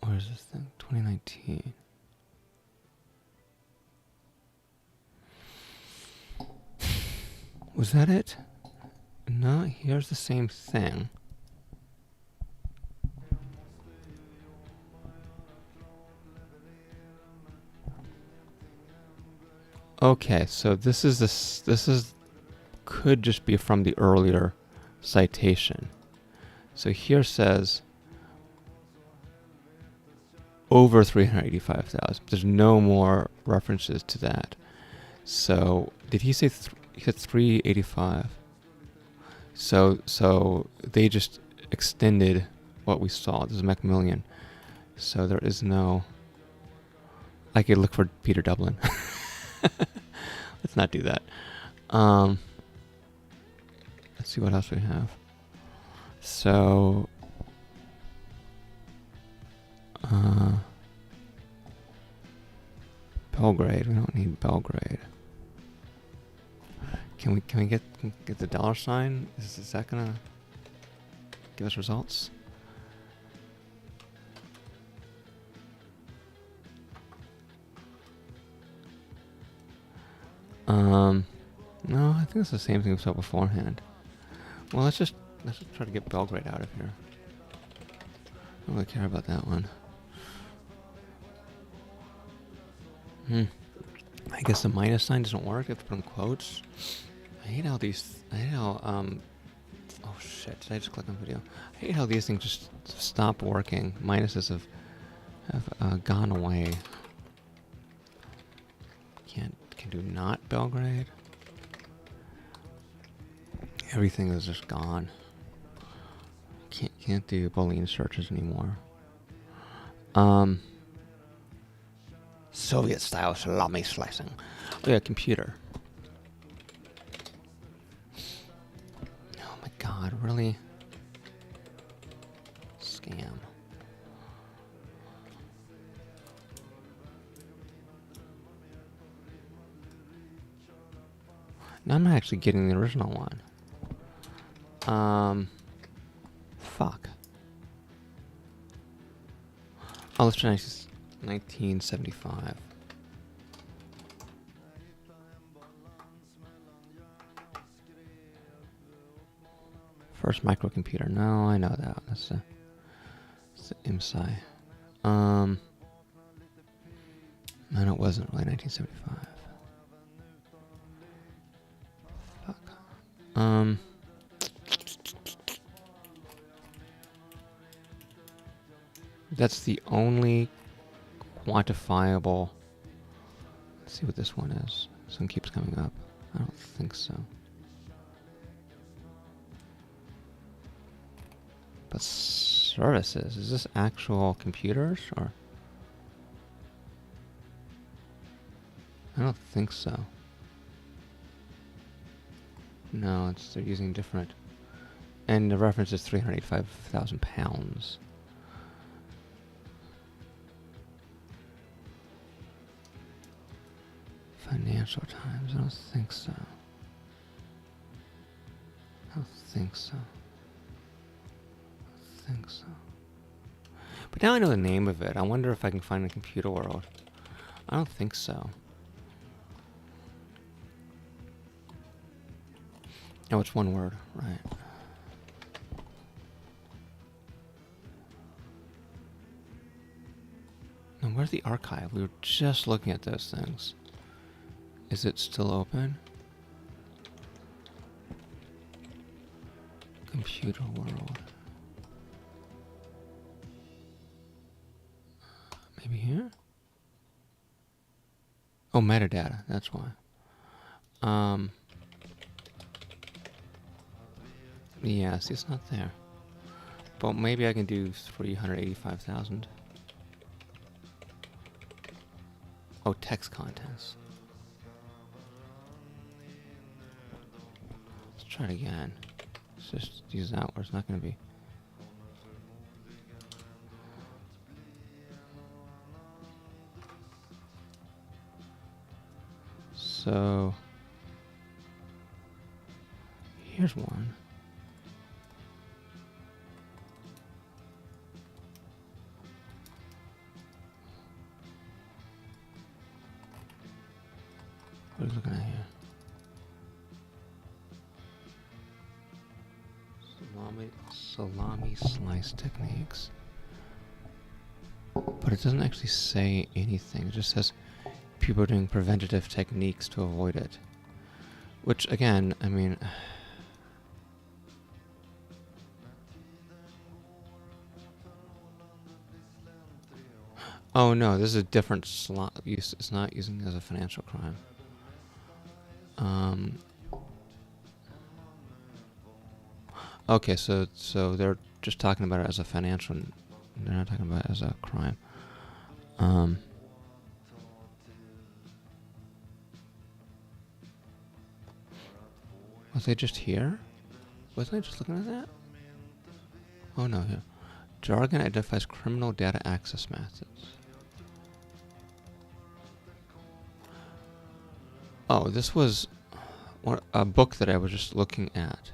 Where is this thing? 2019. Was that it? No, here's the same thing. Okay, so this could just be from the earlier citation. So here says over 385,000. There's no more references to that. So did he say he said 385? So they just extended what we saw. This is Macmillan. So there is no. I could look for Peter Dublin. Let's not do that. Let's see what else we have. So Belgrade. We don't need Belgrade. Can we get the dollar sign? Is that gonna give us results? No, I think it's the same thing we saw beforehand. Well, let's just try to get Belgrade out of here. I don't really care about that one. I guess the minus sign doesn't work. You have to put in quotes. I hate how oh shit, did I just click on video? I hate how these things just stop working. Minuses have gone away. Can do not Belgrade. Everything is just gone. Can't do Boolean searches anymore. Soviet style salami slicing. Oh yeah, computer. Oh my god, really? Scam. Now I'm not actually getting the original one. Fuck. Oh, let's try 1975. First microcomputer. No, I know that. That's the IMSI. No, it wasn't really 1975. Fuck. That's the only quantifiable. Let's see what this one is. This one keeps coming up. I don't think so. But services, is this actual computers or? I don't think so. No, they're using different. And the reference is 385,000 pounds. Financial Times, I don't think so. I don't think so. I think so. But now I know the name of it. I wonder if I can find a Computer World. I don't think so. Oh, it's one word, right. And where's the archive? We were just looking at those things. Is it still open? Computer World. Oh, metadata. That's why. Yeah, see, it's not there. But maybe I can do 385,000. Oh, text contents. Let's try it again. Let's just use that where it's not going to be. So, here's one. What are you looking at here? Salami slice techniques. But it doesn't actually say anything. It just says people are doing preventative techniques to avoid it. Which, again, I mean... Oh no, this is a different use. It's not using it as a financial crime. Okay, so they're just talking about it as a financial. They're not talking about it as a crime. Was I just here? Wasn't I just looking at that? Oh no, here. Jargon identifies criminal data access methods. Oh, this was a book that I was just looking at.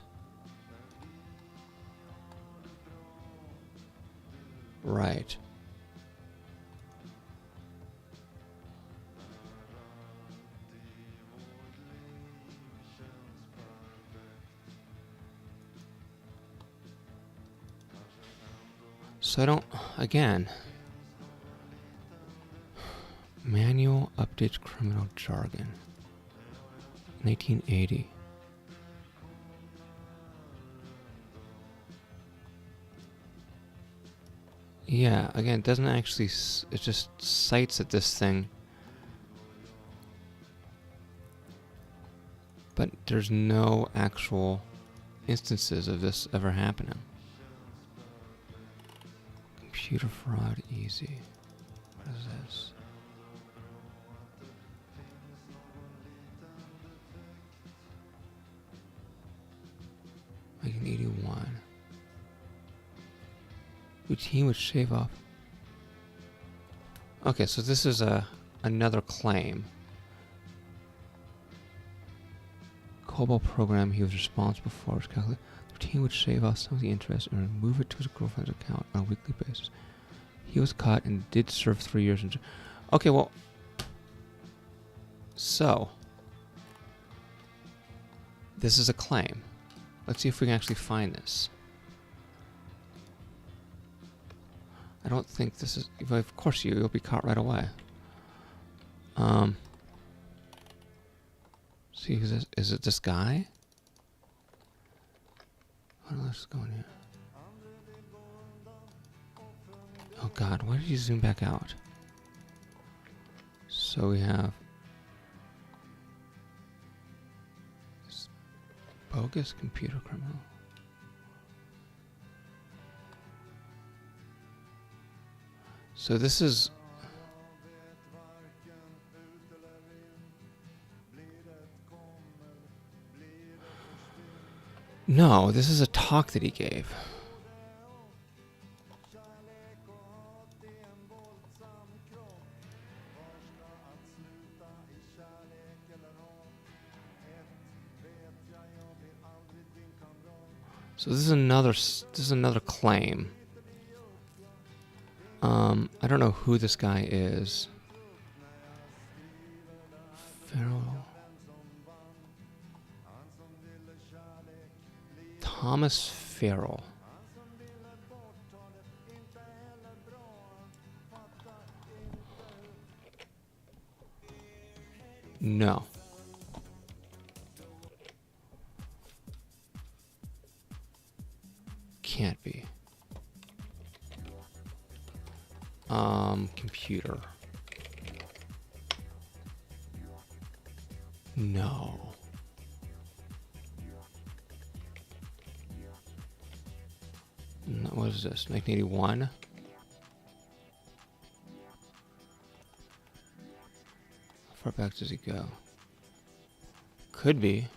Right. So I don't, again, manual updates criminal jargon, 1980. Yeah, again, it doesn't actually, it just cites at this thing. But there's no actual instances of this ever happening. Computer fraud easy. What is this? Like an 81. Routine would shave off. Okay, so this is another claim. COBOL program he was responsible for was calculated. The routine would shave off some of the interest and remove it to his girlfriend's account on a weekly basis. He was caught and did serve 3 years in jail. Okay, well, so this is a claim. Let's see if we can actually find this. I don't think this is. Well, of course, you'll be caught right away. See, is it this guy? What else is going here? Oh God, why did you zoom back out? So we have this bogus computer criminal. So this is. No, this is a talk that he gave. So this is another claim. I don't know who this guy is. Farrell. Thomas Farrell. No. Can't be. Computer. No. What is this? 1981? How far back does he go? Could be.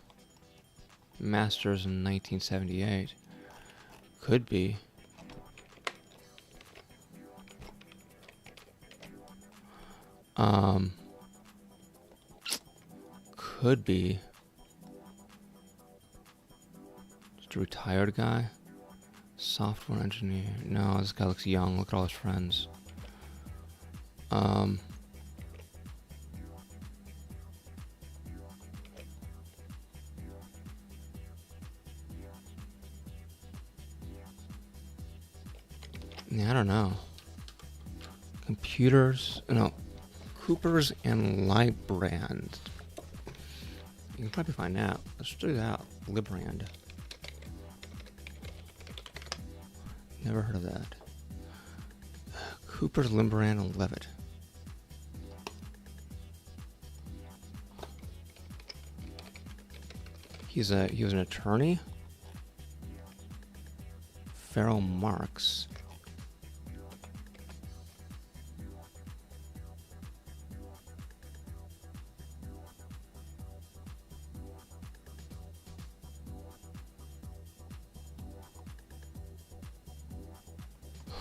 Masters in 1978. Could be. Could be. Just a retired guy. Software engineer. No, this guy looks young. Look at all his friends. Yeah, I don't know. Computers. No. Coopers and Librand. You can probably find out. Let's do that. Librand. Never heard of that. Cooper's, Librand, and Levitt. He was an attorney. Farrell Marx.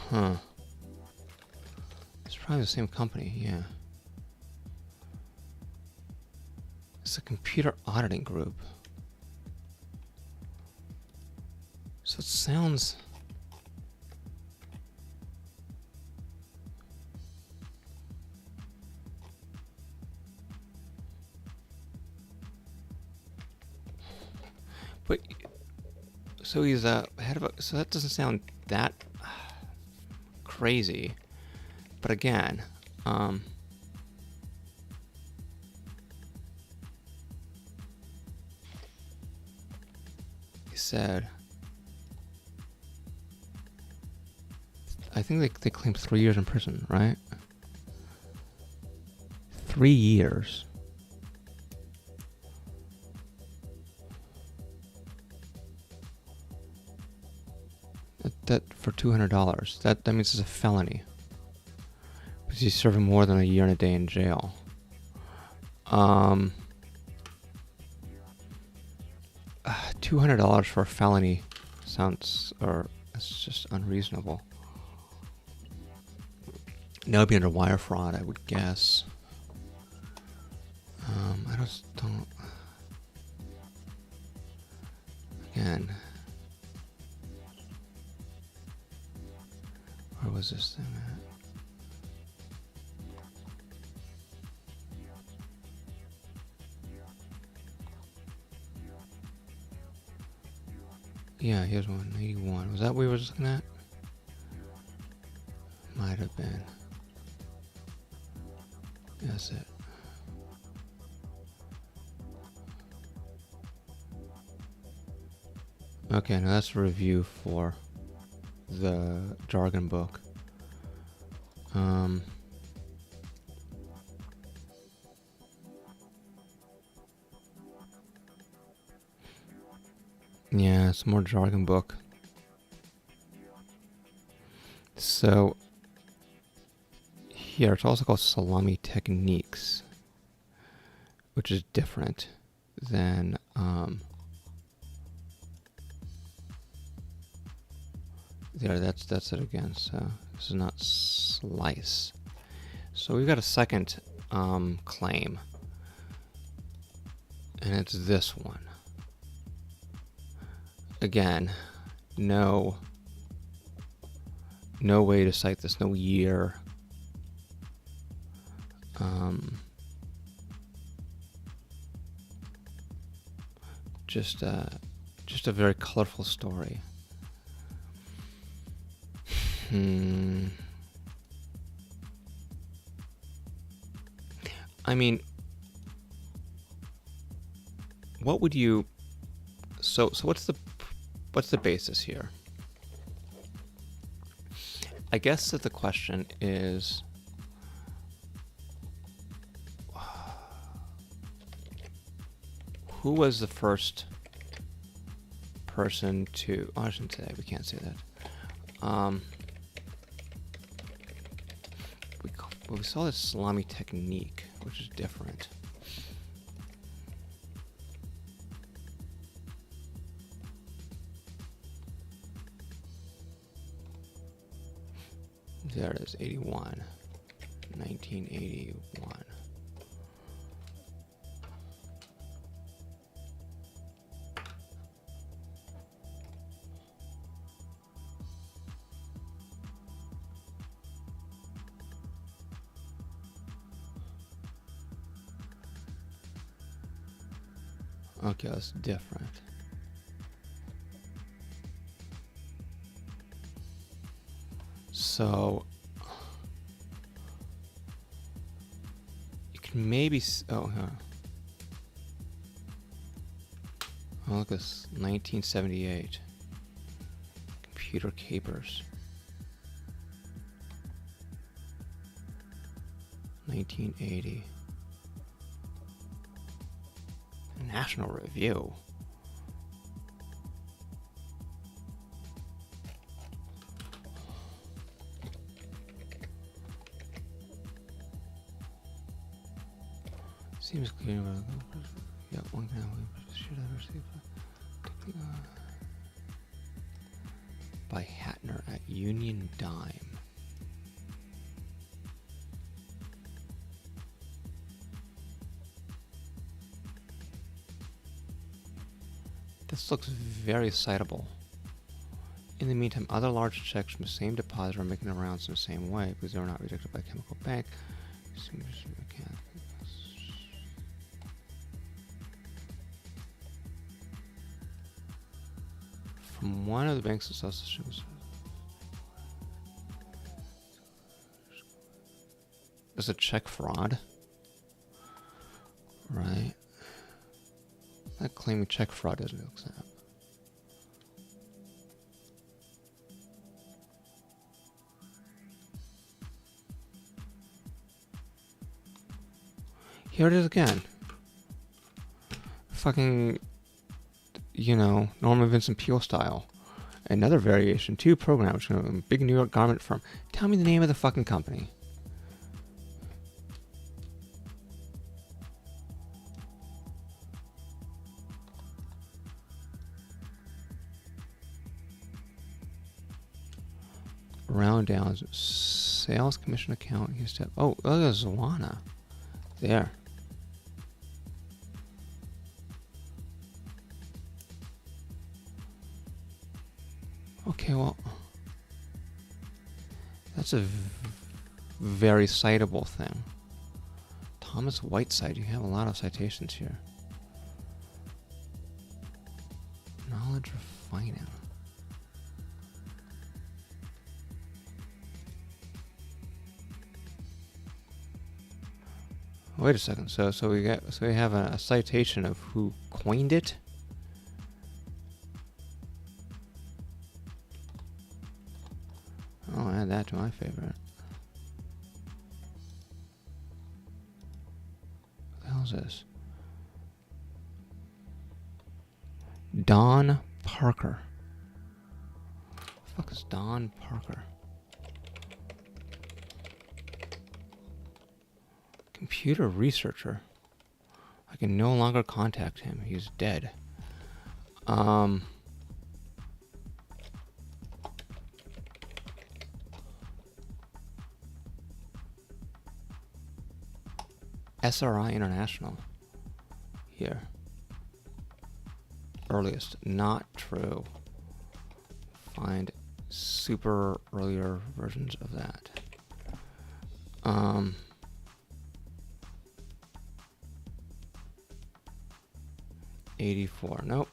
Huh. It's probably the same company, yeah. It's a computer auditing group. So it sounds... But... So he's head of a... So that doesn't sound that... crazy, but again, he said, I think they claimed 3 years in prison, right? 3 years. That for $200. That means it's a felony. Because he's serving more than a year and a day in jail. $200 for a felony it's just unreasonable. That would be under wire fraud, I would guess. I just don't. Again. Where was this thing at? Yeah, here's one, 81. Was that what we were just looking at? Might have been. That's it. Okay, now that's a review for the jargon book. Yeah, it's more jargon book. So here it's also called salami techniques, which is different than there, that's it again. So this is not slice. So we've got a second claim, and it's this one. Again, no way to cite this, no year. Just a very colorful story. I mean, what would you? So what's the basis here? I guess that the question is, Who was the first person to... Oh, I shouldn't say that. We can't say that. We saw this salami technique, which is different. There it is, 81. 1981. Okay, that's different. So you can maybe oh look at this, 1978 computer capers. 1980 National Review. Seems clear. Yeah, one can should ever see by Hatner at Union Dime. This looks very citable. In the meantime, other large checks from the same depositor are making the rounds in the same way because they were not rejected by Chemical Bank. From one of the banks associations. There's a check fraud. Right. That claiming check fraud doesn't accept. Here it is again. Fucking, you know, Norman Vincent Peale style. Another variation, 2 programs from a big New York garment firm. Tell me the name of the fucking company. Round downs, sales commission account. You step. Oh, look at Zawana. There. Okay, well, that's a very citable thing. Thomas Whiteside, you have a lot of citations here. Knowledge refining. Wait a second. So we have a citation of who coined it. I'll add that to my favorite. What the hell is this? Don Parker. What the fuck is Don Parker? Computer researcher. I can no longer contact him. He's dead. SRI International. Here. Earliest. Not true. Find super earlier versions of that. 84. Nope.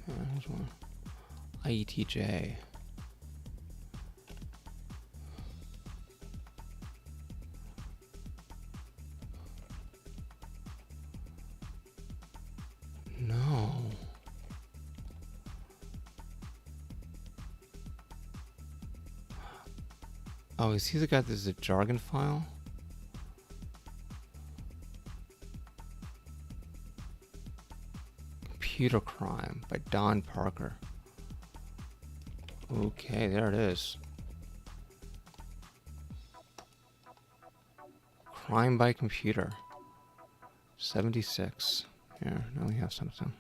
There's one. IETJ. No. Oh, is he the guy that's a jargon file? Computer Crime by Don Parker. Okay, there it is. Crime by computer. 76. Here, now we have something.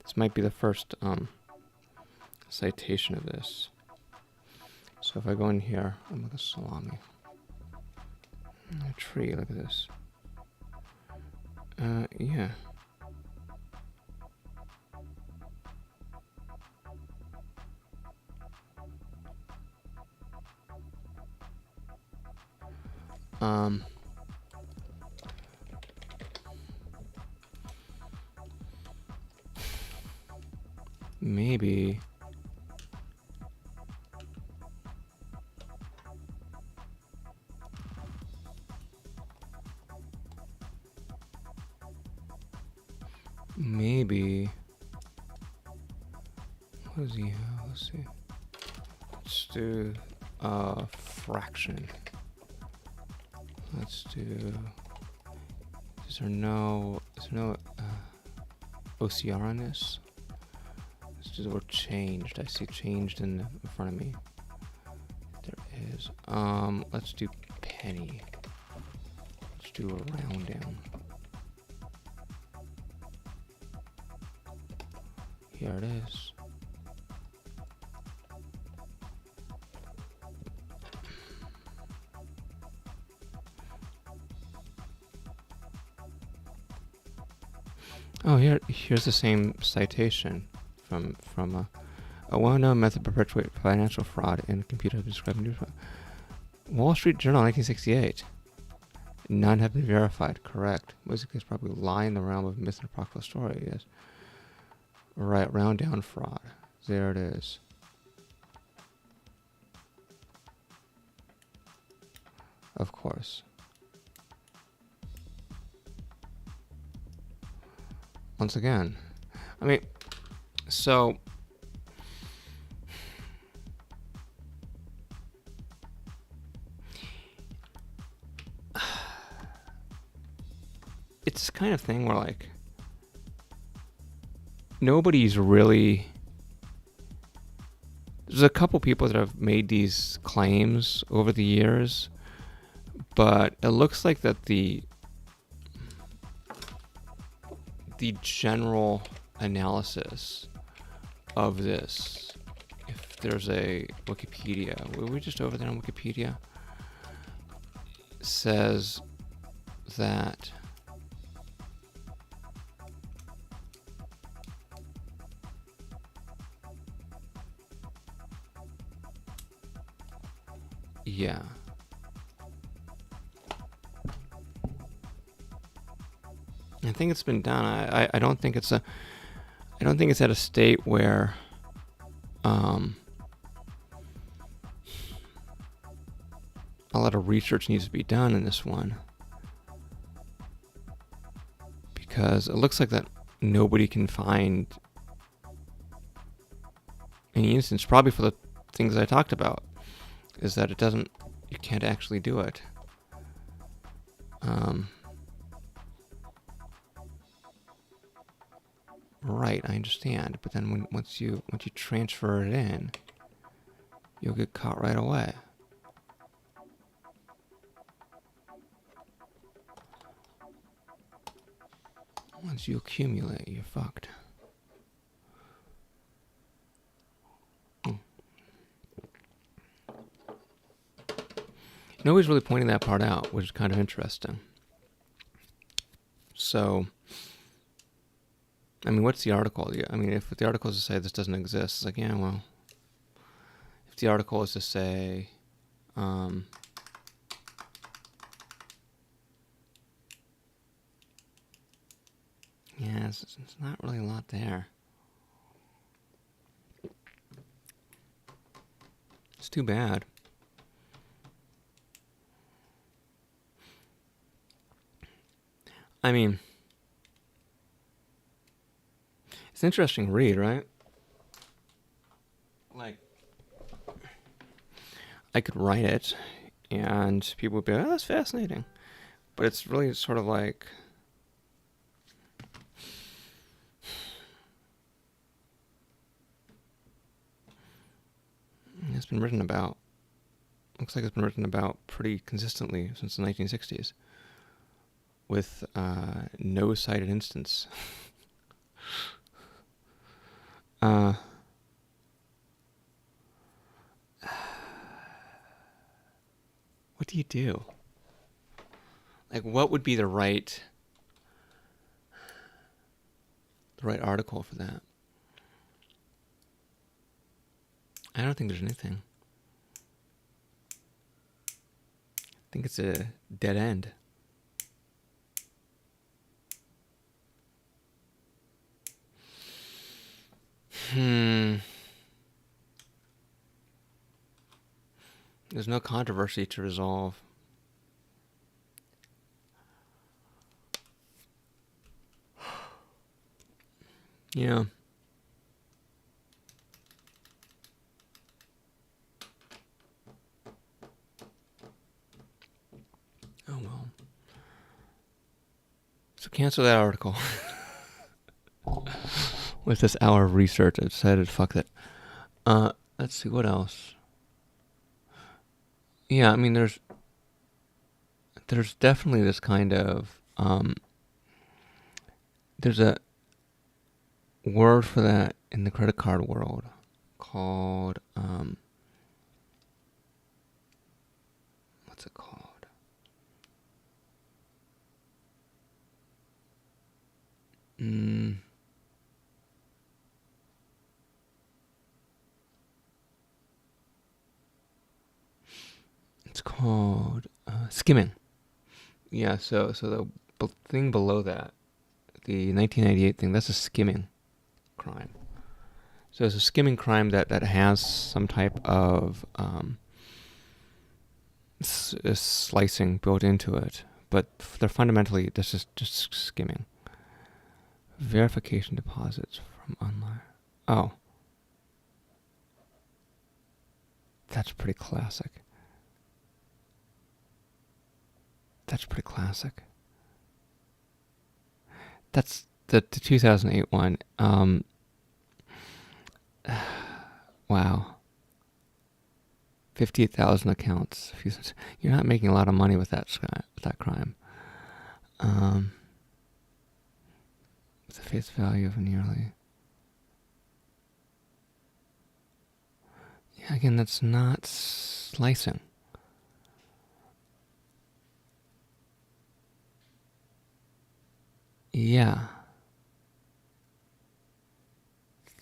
This might be the first citation of this. So if I go in here, I'm like a salami. A tree, look at this. Yeah. Maybe. Maybe. What does he have? Let's see. Let's do fraction. Let's do. Is there no OCR on this? Let's do the word changed. I see changed in front of me. There is. Let's do penny. Let's do a round down. Here it is. Oh, here's the same citation from a well-known method to perpetuate financial fraud in computer described news. Wall Street Journal, 1968. None have been verified. Correct. Basically, it's probably lie in the realm of myth and apocryphal story. Yes. Right. Round down fraud. There it is. Of course. Once again, I mean, so it's this kind of thing where, like, nobody's really. There's a couple people that have made these claims over the years, but it looks like that the general analysis of this, if there's a Wikipedia, were we just over there on Wikipedia, says that yeah. I think it's been done. I don't think it's at a state where a lot of research needs to be done in this one, because it looks like that nobody can find any instance, probably for the things I talked about, is that you can't actually do it. Right, I understand, but then once you transfer it in, you'll get caught right away. Once you accumulate, you're fucked. Nobody's really pointing that part out, which is kind of interesting. So, I mean, what's the article? I mean, if the article is to say this doesn't exist, it's like, yeah, well, if the article is to say, yeah, it's not really a lot there. It's too bad. I mean, it's an interesting read, right? Like, I could write it and people would be like, oh, that's fascinating. But it's really sort of like, it's been written about, looks like it's been written about pretty consistently since the 1960s, with no cited instance. What do you do? Like, what would be the right article for that? I don't think there's anything. I think it's a dead end. There's no controversy to resolve. Yeah. Oh well. So cancel that article. With this hour of research, I decided, fuck it. Let's see, what else? Yeah, I mean, there's definitely this kind of, there's a word for that in the credit card world called, what's it called? It's called skimming. Yeah, so the thing below that, the 1998 thing, that's a skimming crime. So it's a skimming crime that has some type of slicing built into it, but they're fundamentally, this is just skimming. Verification deposits from online. Oh, that's pretty classic. That's pretty classic. That's the 2008 one. Wow. 58,000 accounts. You're not making a lot of money with that crime. With a face value of nearly. Yeah, again, that's not slicing. Yeah.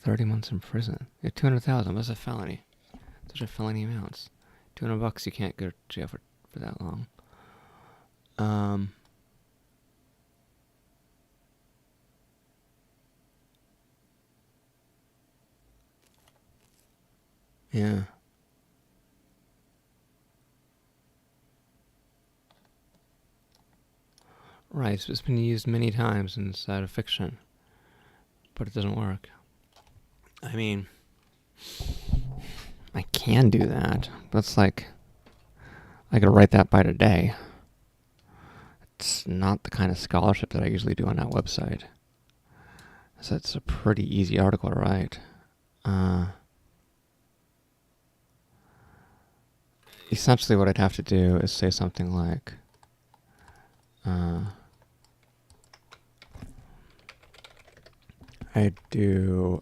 30 months in prison. Yeah, 200,000. What's a felony? Those are felony amounts. $200, you can't go to jail for that long. Yeah. Right, so it's been used many times inside of fiction, but it doesn't work. I mean, I can do that. That's like, I could write that by today. It's not the kind of scholarship that I usually do on that website. So it's a pretty easy article to write. Essentially what I'd have to do is say something like, I'd do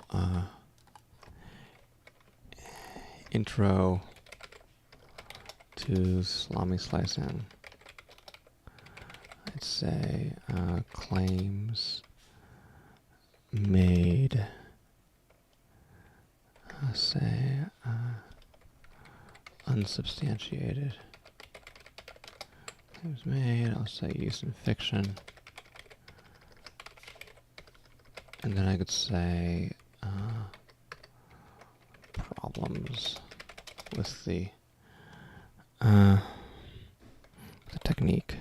intro to salami slicing. I'd say claims made. I'll say unsubstantiated. Claims made. I'll say used in fiction. And then I could say problems with the technique.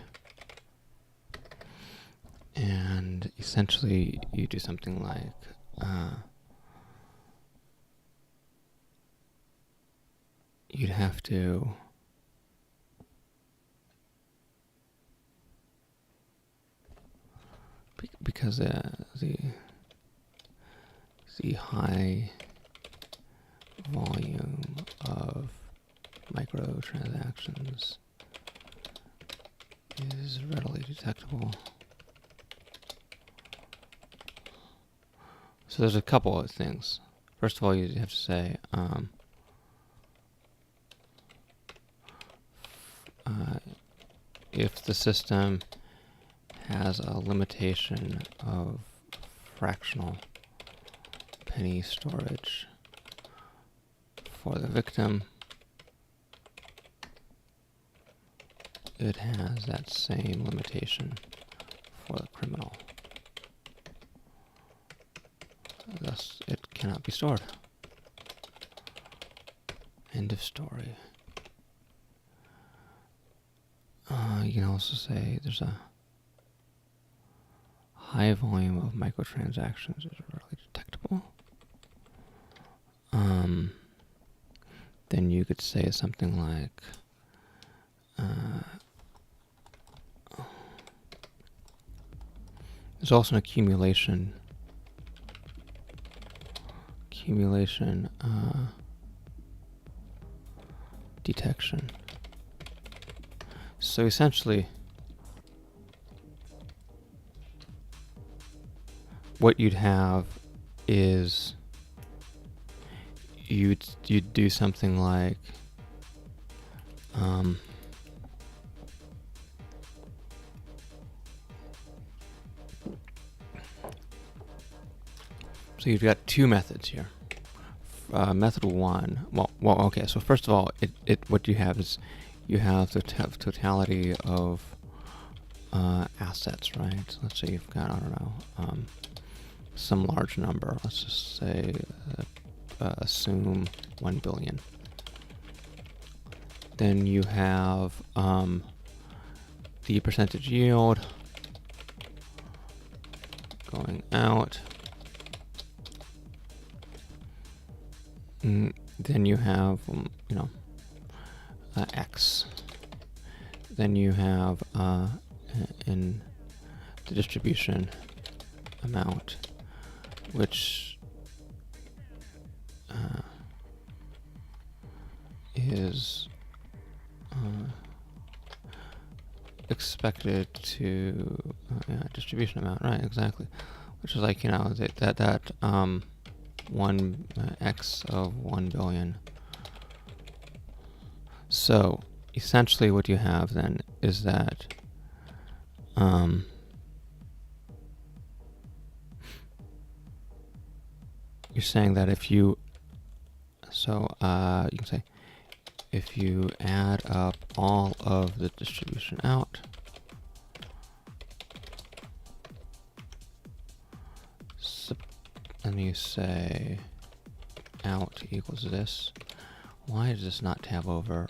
And essentially you do something like you'd have to because the high volume of microtransactions is readily detectable. So there's a couple of things. First of all, you have to say if the system has a limitation of fractional penny storage for the victim, it has that same limitation for the criminal. Thus, it cannot be stored. End of story. You can also say there's a high volume of microtransactions is readily detectable. Then you could say something like there's also an accumulation detection. So essentially, what you'd have is you'd do something like so you've got two methods here. Method one, okay. So first of all, what you have is you have the totality of assets, right? So let's say you've got, I don't know, some large number. Let's just say assume 1 billion. Then you have the percentage yield going out. Then you have, X. Then you have in the distribution amount, which is expected to distribution amount, right? Exactly, which is like that 1 x of 1 billion. So essentially what you have then is that you're saying that if you you can say if you add up all of the distribution out, and you say out equals this. Why does this not tab over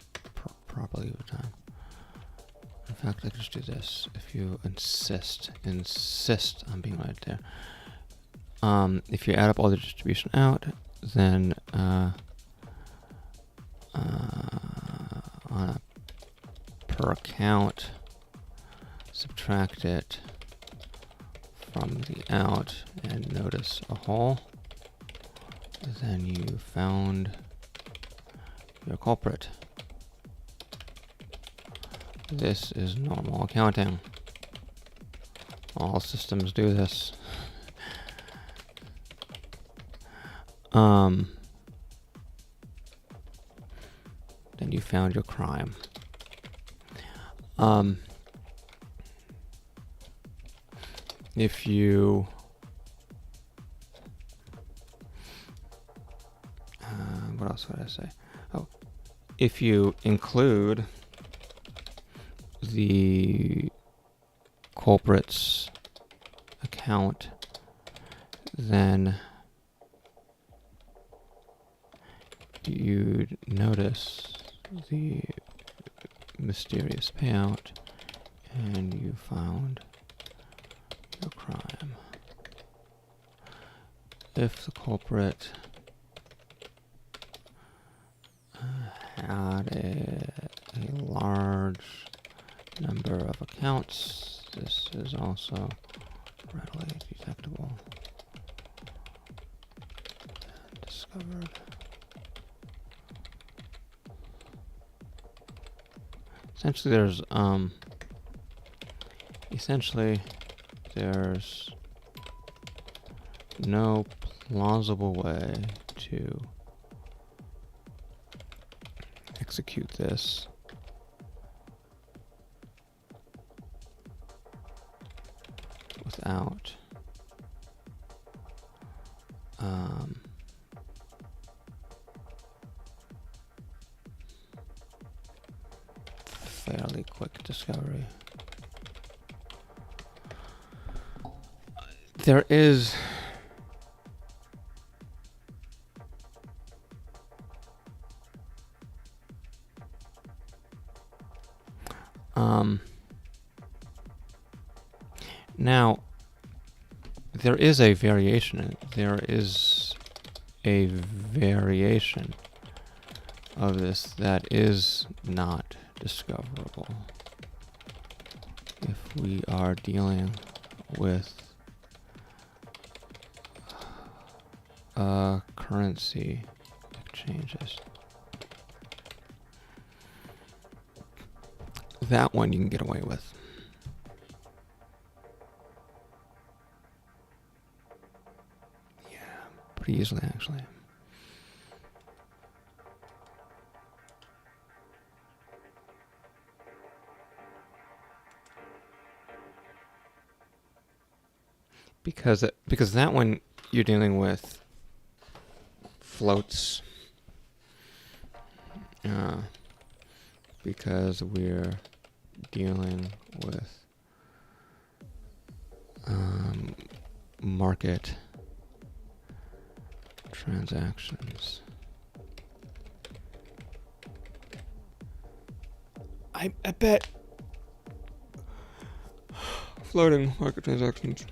properly over time? In fact, I could just do this. If you insist on being right there. If you add up all the distribution out, then on a per account, subtract it from the out and notice a whole. Then you found your culprit. This is normal accounting. All systems do this. Then you found your crime. If you what else would I say? Oh, if you include the culprit's account, then you'd notice the mysterious payout, and you found your crime. If the culprit had a large number of accounts, this is also readily detectable, discovered. Essentially, there's no plausible way to execute this without fairly quick discovery. There is now there is a variation. There is a variation of this that is not discoverable if we are dealing with currency exchanges. That one you can get away with. Yeah, pretty easily actually. Because that one you're dealing with floats, because we're dealing with market transactions. I bet floating market transactions.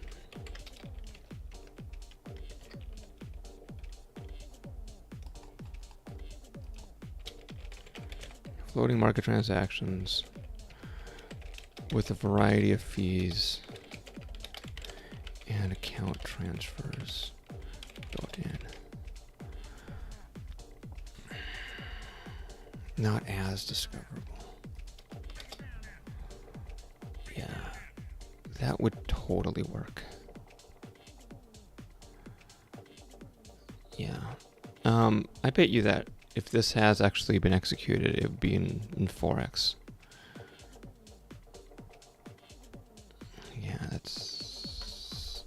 Floating market transactions with a variety of fees and account transfers built in. Not as discoverable. Yeah, that would totally work. Yeah. I bet you that if this has actually been executed, it would be in Forex. Yeah, that's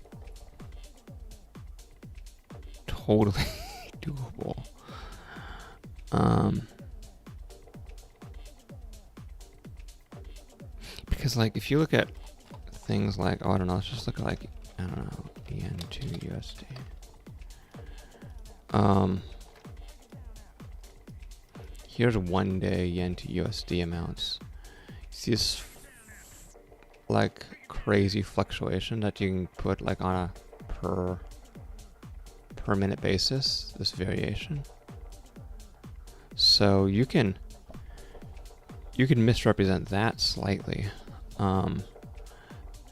totally doable. Because like if you look at things like, oh, I don't know, let's just look at like, I don't know, yen to USD. Here's 1 day yen to USD amounts. You see this like crazy fluctuation that you can put like on a per minute basis, this variation. So you can misrepresent that slightly.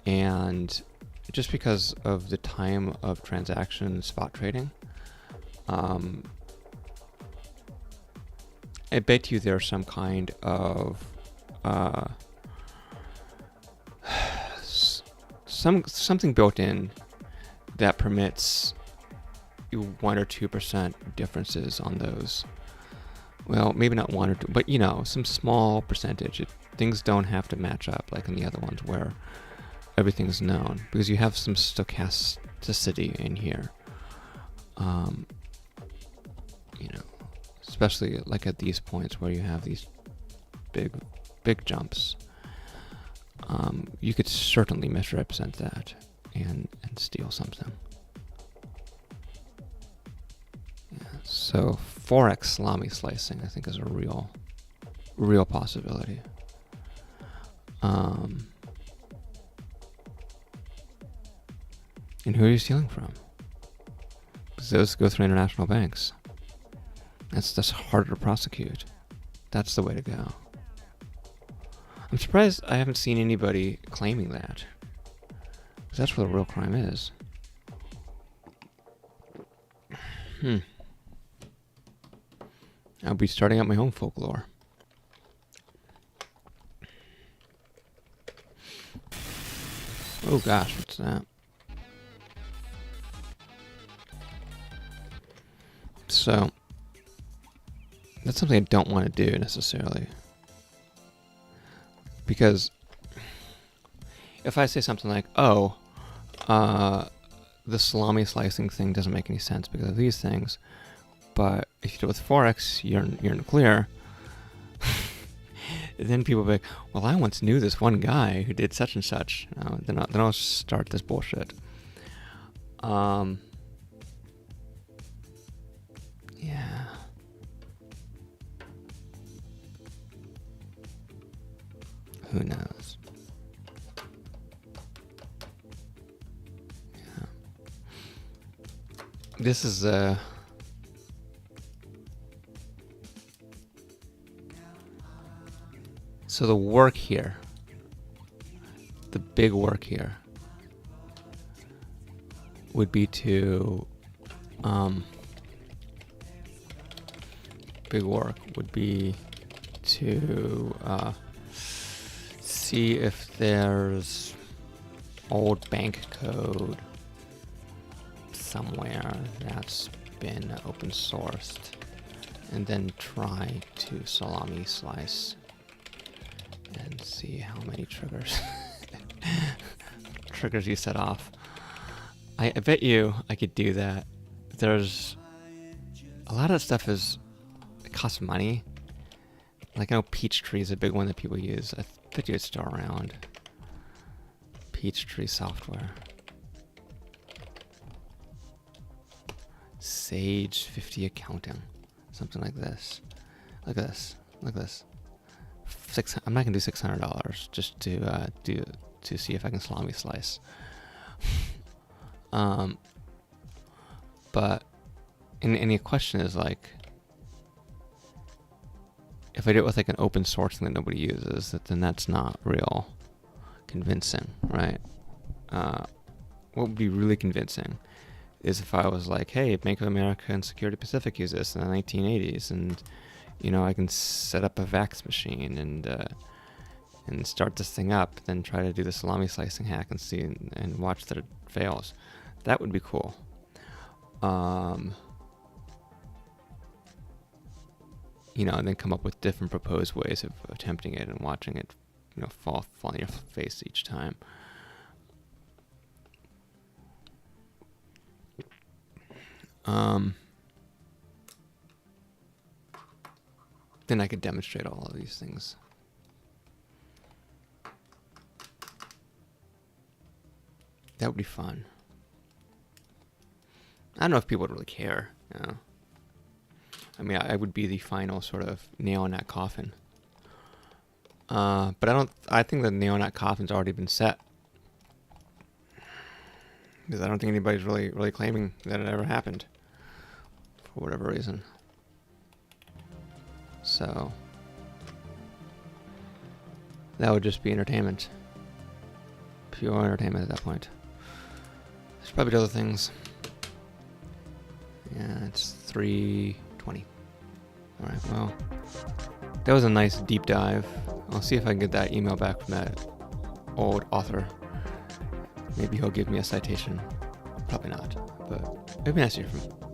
And just because of the time of transaction spot trading, I bet you there's some kind of something built in that permits 1 or 2% differences on those. Well, maybe not 1 or 2, but you know, some small percentage. Things don't have to match up like in the other ones where everything's known, because you have some stochasticity in here. You know, especially like at these points where you have these big jumps. You could certainly misrepresent that and steal something. Yeah, so Forex salami slicing, I think, is a real possibility. And who are you stealing from? Because those go through international banks. That's harder to prosecute. That's the way to go. I'm surprised I haven't seen anybody claiming that. Because that's where the real crime is. I'll be starting out my own folklore. Oh gosh, what's that? So, that's something I don't want to do necessarily. Because if I say something like, oh, the salami slicing thing doesn't make any sense because of these things, but if you do it with Forex, you're in the clear. Then people will be like, well, I once knew this one guy who did such and such. Then I'll start this bullshit. Yeah. Who knows? Yeah. This is so the work here, the big work here, would be to, see if there's old bank code somewhere that's been open sourced, and then try to salami slice and see how many triggers you set off. I bet you I could do that. There's a lot of stuff it costs money. Like I know Peachtree is a big one that people use. I bet you it's still around. Peachtree software. Sage 50 accounting. Something like this. Look at this. Look at this. I'm not gonna do $600 just to see if I can salami slice. But and the question is like, if I do it with like an open source thing that nobody uses, then that's not real convincing, right? What would be really convincing is if I was like, hey, Bank of America and Security Pacific use this in the 1980s, and I can set up a VAX machine and start this thing up, then try to do the salami slicing hack and see and watch that it fails. That would be cool. And then come up with different proposed ways of attempting it and watching it, fall on your face each time. Then I could demonstrate all of these things. That would be fun. I don't know if people would really care. I mean, I would be the final sort of nail in that coffin. But I think the nail in that coffin's already been set. Because I don't think anybody's really claiming that it ever happened. For whatever reason. So that would just be entertainment. Pure entertainment at that point. There's probably other things. Yeah, it's 3:20. Alright, well, that was a nice deep dive. I'll see if I can get that email back from that old author. Maybe he'll give me a citation. Probably not, but it'd be nice to hear from him.